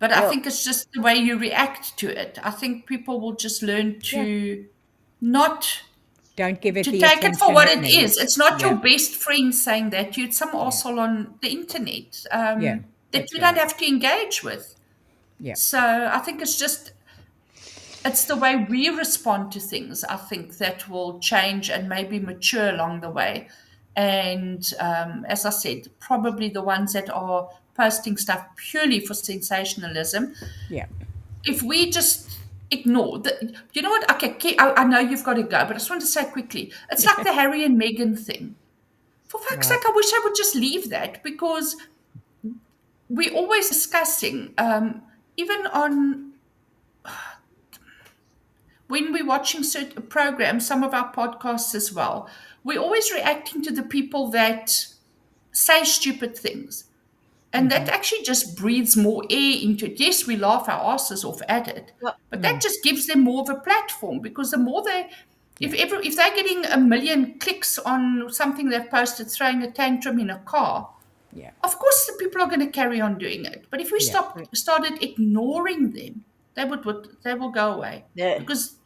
But I yeah, think it's just the way you react to it. I think people will just learn Yeah. to not Don't give it to the take it for attention what it it is. needs. It's not your Yeah. best friend saying that to you. It's some Yeah. arsehole on the internet Yeah. that That's you don't right. have to engage with. Yeah. So I think it's the way we respond to things, I think, that will change and maybe mature along the way. And as I said, probably the ones that are posting stuff purely for sensationalism, Yeah. if we just ignore the, you know what? Okay, I know you've got to go, but I just want to say quickly, it's like the Harry and Meghan thing. For fuck's Right. sake, I wish I would just leave that because we're always discussing, even on when we're watching certain programs, some of our podcasts as well, we're always reacting to the people that say stupid things. And that actually just breathes more air into it. Yes, we laugh our asses off at it, yeah, but that just gives them more of a platform because the more they, Yeah. if they're getting a million clicks on something they've posted, throwing a tantrum in a car, Yeah. of course the people are going to carry on doing it. But if we Yeah. started ignoring them, they will go away the, because the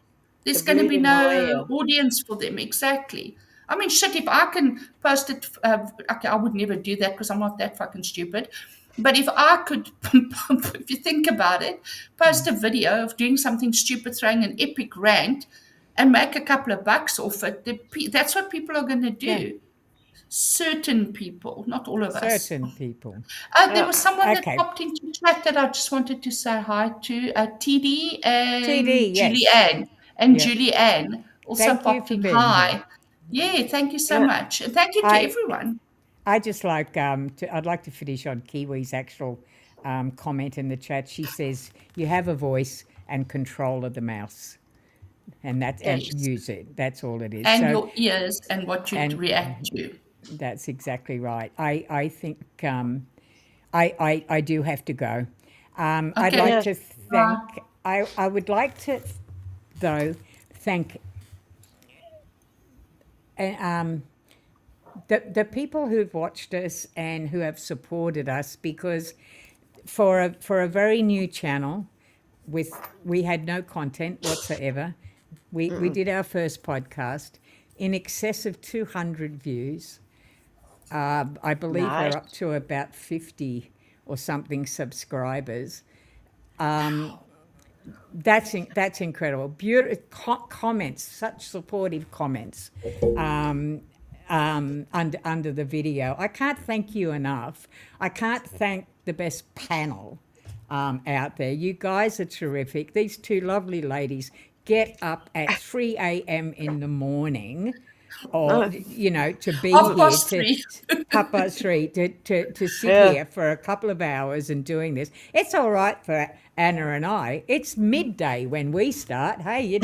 there's going to be breathing no away. audience for them. Exactly. I mean, shit, if I can post it, okay, I would never do that because I'm not that fucking stupid. But if I could, if you think about it, post a video of doing something stupid, throwing an epic rant, and make a couple of bucks off it, that's what people are going to Yeah. do. Certain people, not all of us. Certain people. There Yeah, was someone that Okay. popped into chat that I just wanted to say hi to. TD TD, and yes. Julianne. And Yep. Julianne also Thank you popped for in. being here. Hi. Yeah, thank you so yeah, much. And thank you to I everyone. I just like I'd like to finish on Kiwi's actual comment in the chat. She says you have a voice and control of the mouse, and yes, use it. That's all it is. And So your ears and what you'd and react to. that's exactly right. I think I do have to go. I'd Okay. like yes, to thank. I would like to though thank the people who've watched us and who have supported us, because for a very new channel, we had no content whatsoever. We did our first podcast, in excess of 200 views. I believe nice. we're up to about 50 or something subscribers. That's incredible. Beautiful comments, such supportive comments. under the video. I can't thank you enough. I can't thank the best panel out there. You guys are terrific. These two lovely ladies get up at 3 a.m. in the morning, or to be Half here past to 3. 3 to sit Yeah. here for a couple of hours and doing this. It's all right for Anna and I. It's midday when we start. Hey,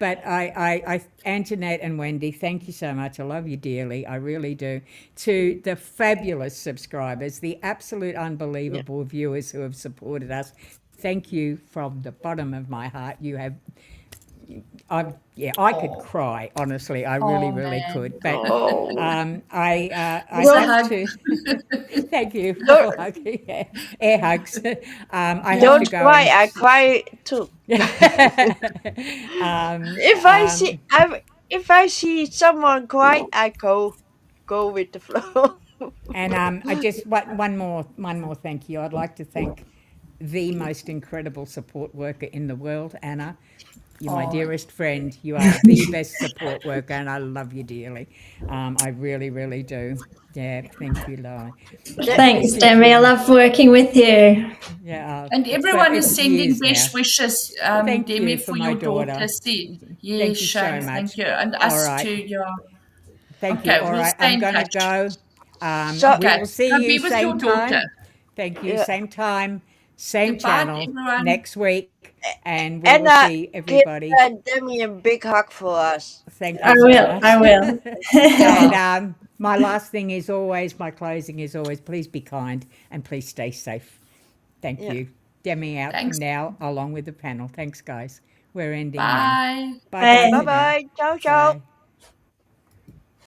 but I Anjanette and Wendy, thank you so much. I love you dearly. I really do. To the fabulous subscribers, the absolute unbelievable viewers who have supported us, thank you from the bottom of my heart. You have. I could cry, honestly. I really Man. could. But Oh. I It's a have hug. to. Thank you. Don't- Yeah. Air hugs. I have Don't to go. cry. I cry too. If I see someone cry, I go with the flow. And I just one more thank you. I'd like to thank the most incredible support worker in the world, Anna. You're my dearest friend. You are the best support worker, and I love you dearly. I really, really do. Yeah, thank you, Lauren. Thanks, Demi. I love working with you. Yeah, And it's everyone is sending years best now. wishes, Thank Demi, you for my your daughter. daughter. See, Thank yes, you so Shane, much. thank you, and All us right. too. Yeah. Thank Okay, you. All we'll right, stay I'm in going to touch. go. So- We Okay, will see go you be with your same daughter. time. Thank you. Yeah. Same time, same Goodbye, channel everyone. next week, and we will Anna, see give everybody. Demi a big hug for us. Thank you I so will. much. I will. And my last thing is always, my closing is always, please be kind and please stay safe. Thank Yeah. you. Demi out Thanks. now, along with the panel. Thanks, guys. We're ending now. Bye. Bye-bye. Bye. for now. Bye bye. Ciao ciao. Bye.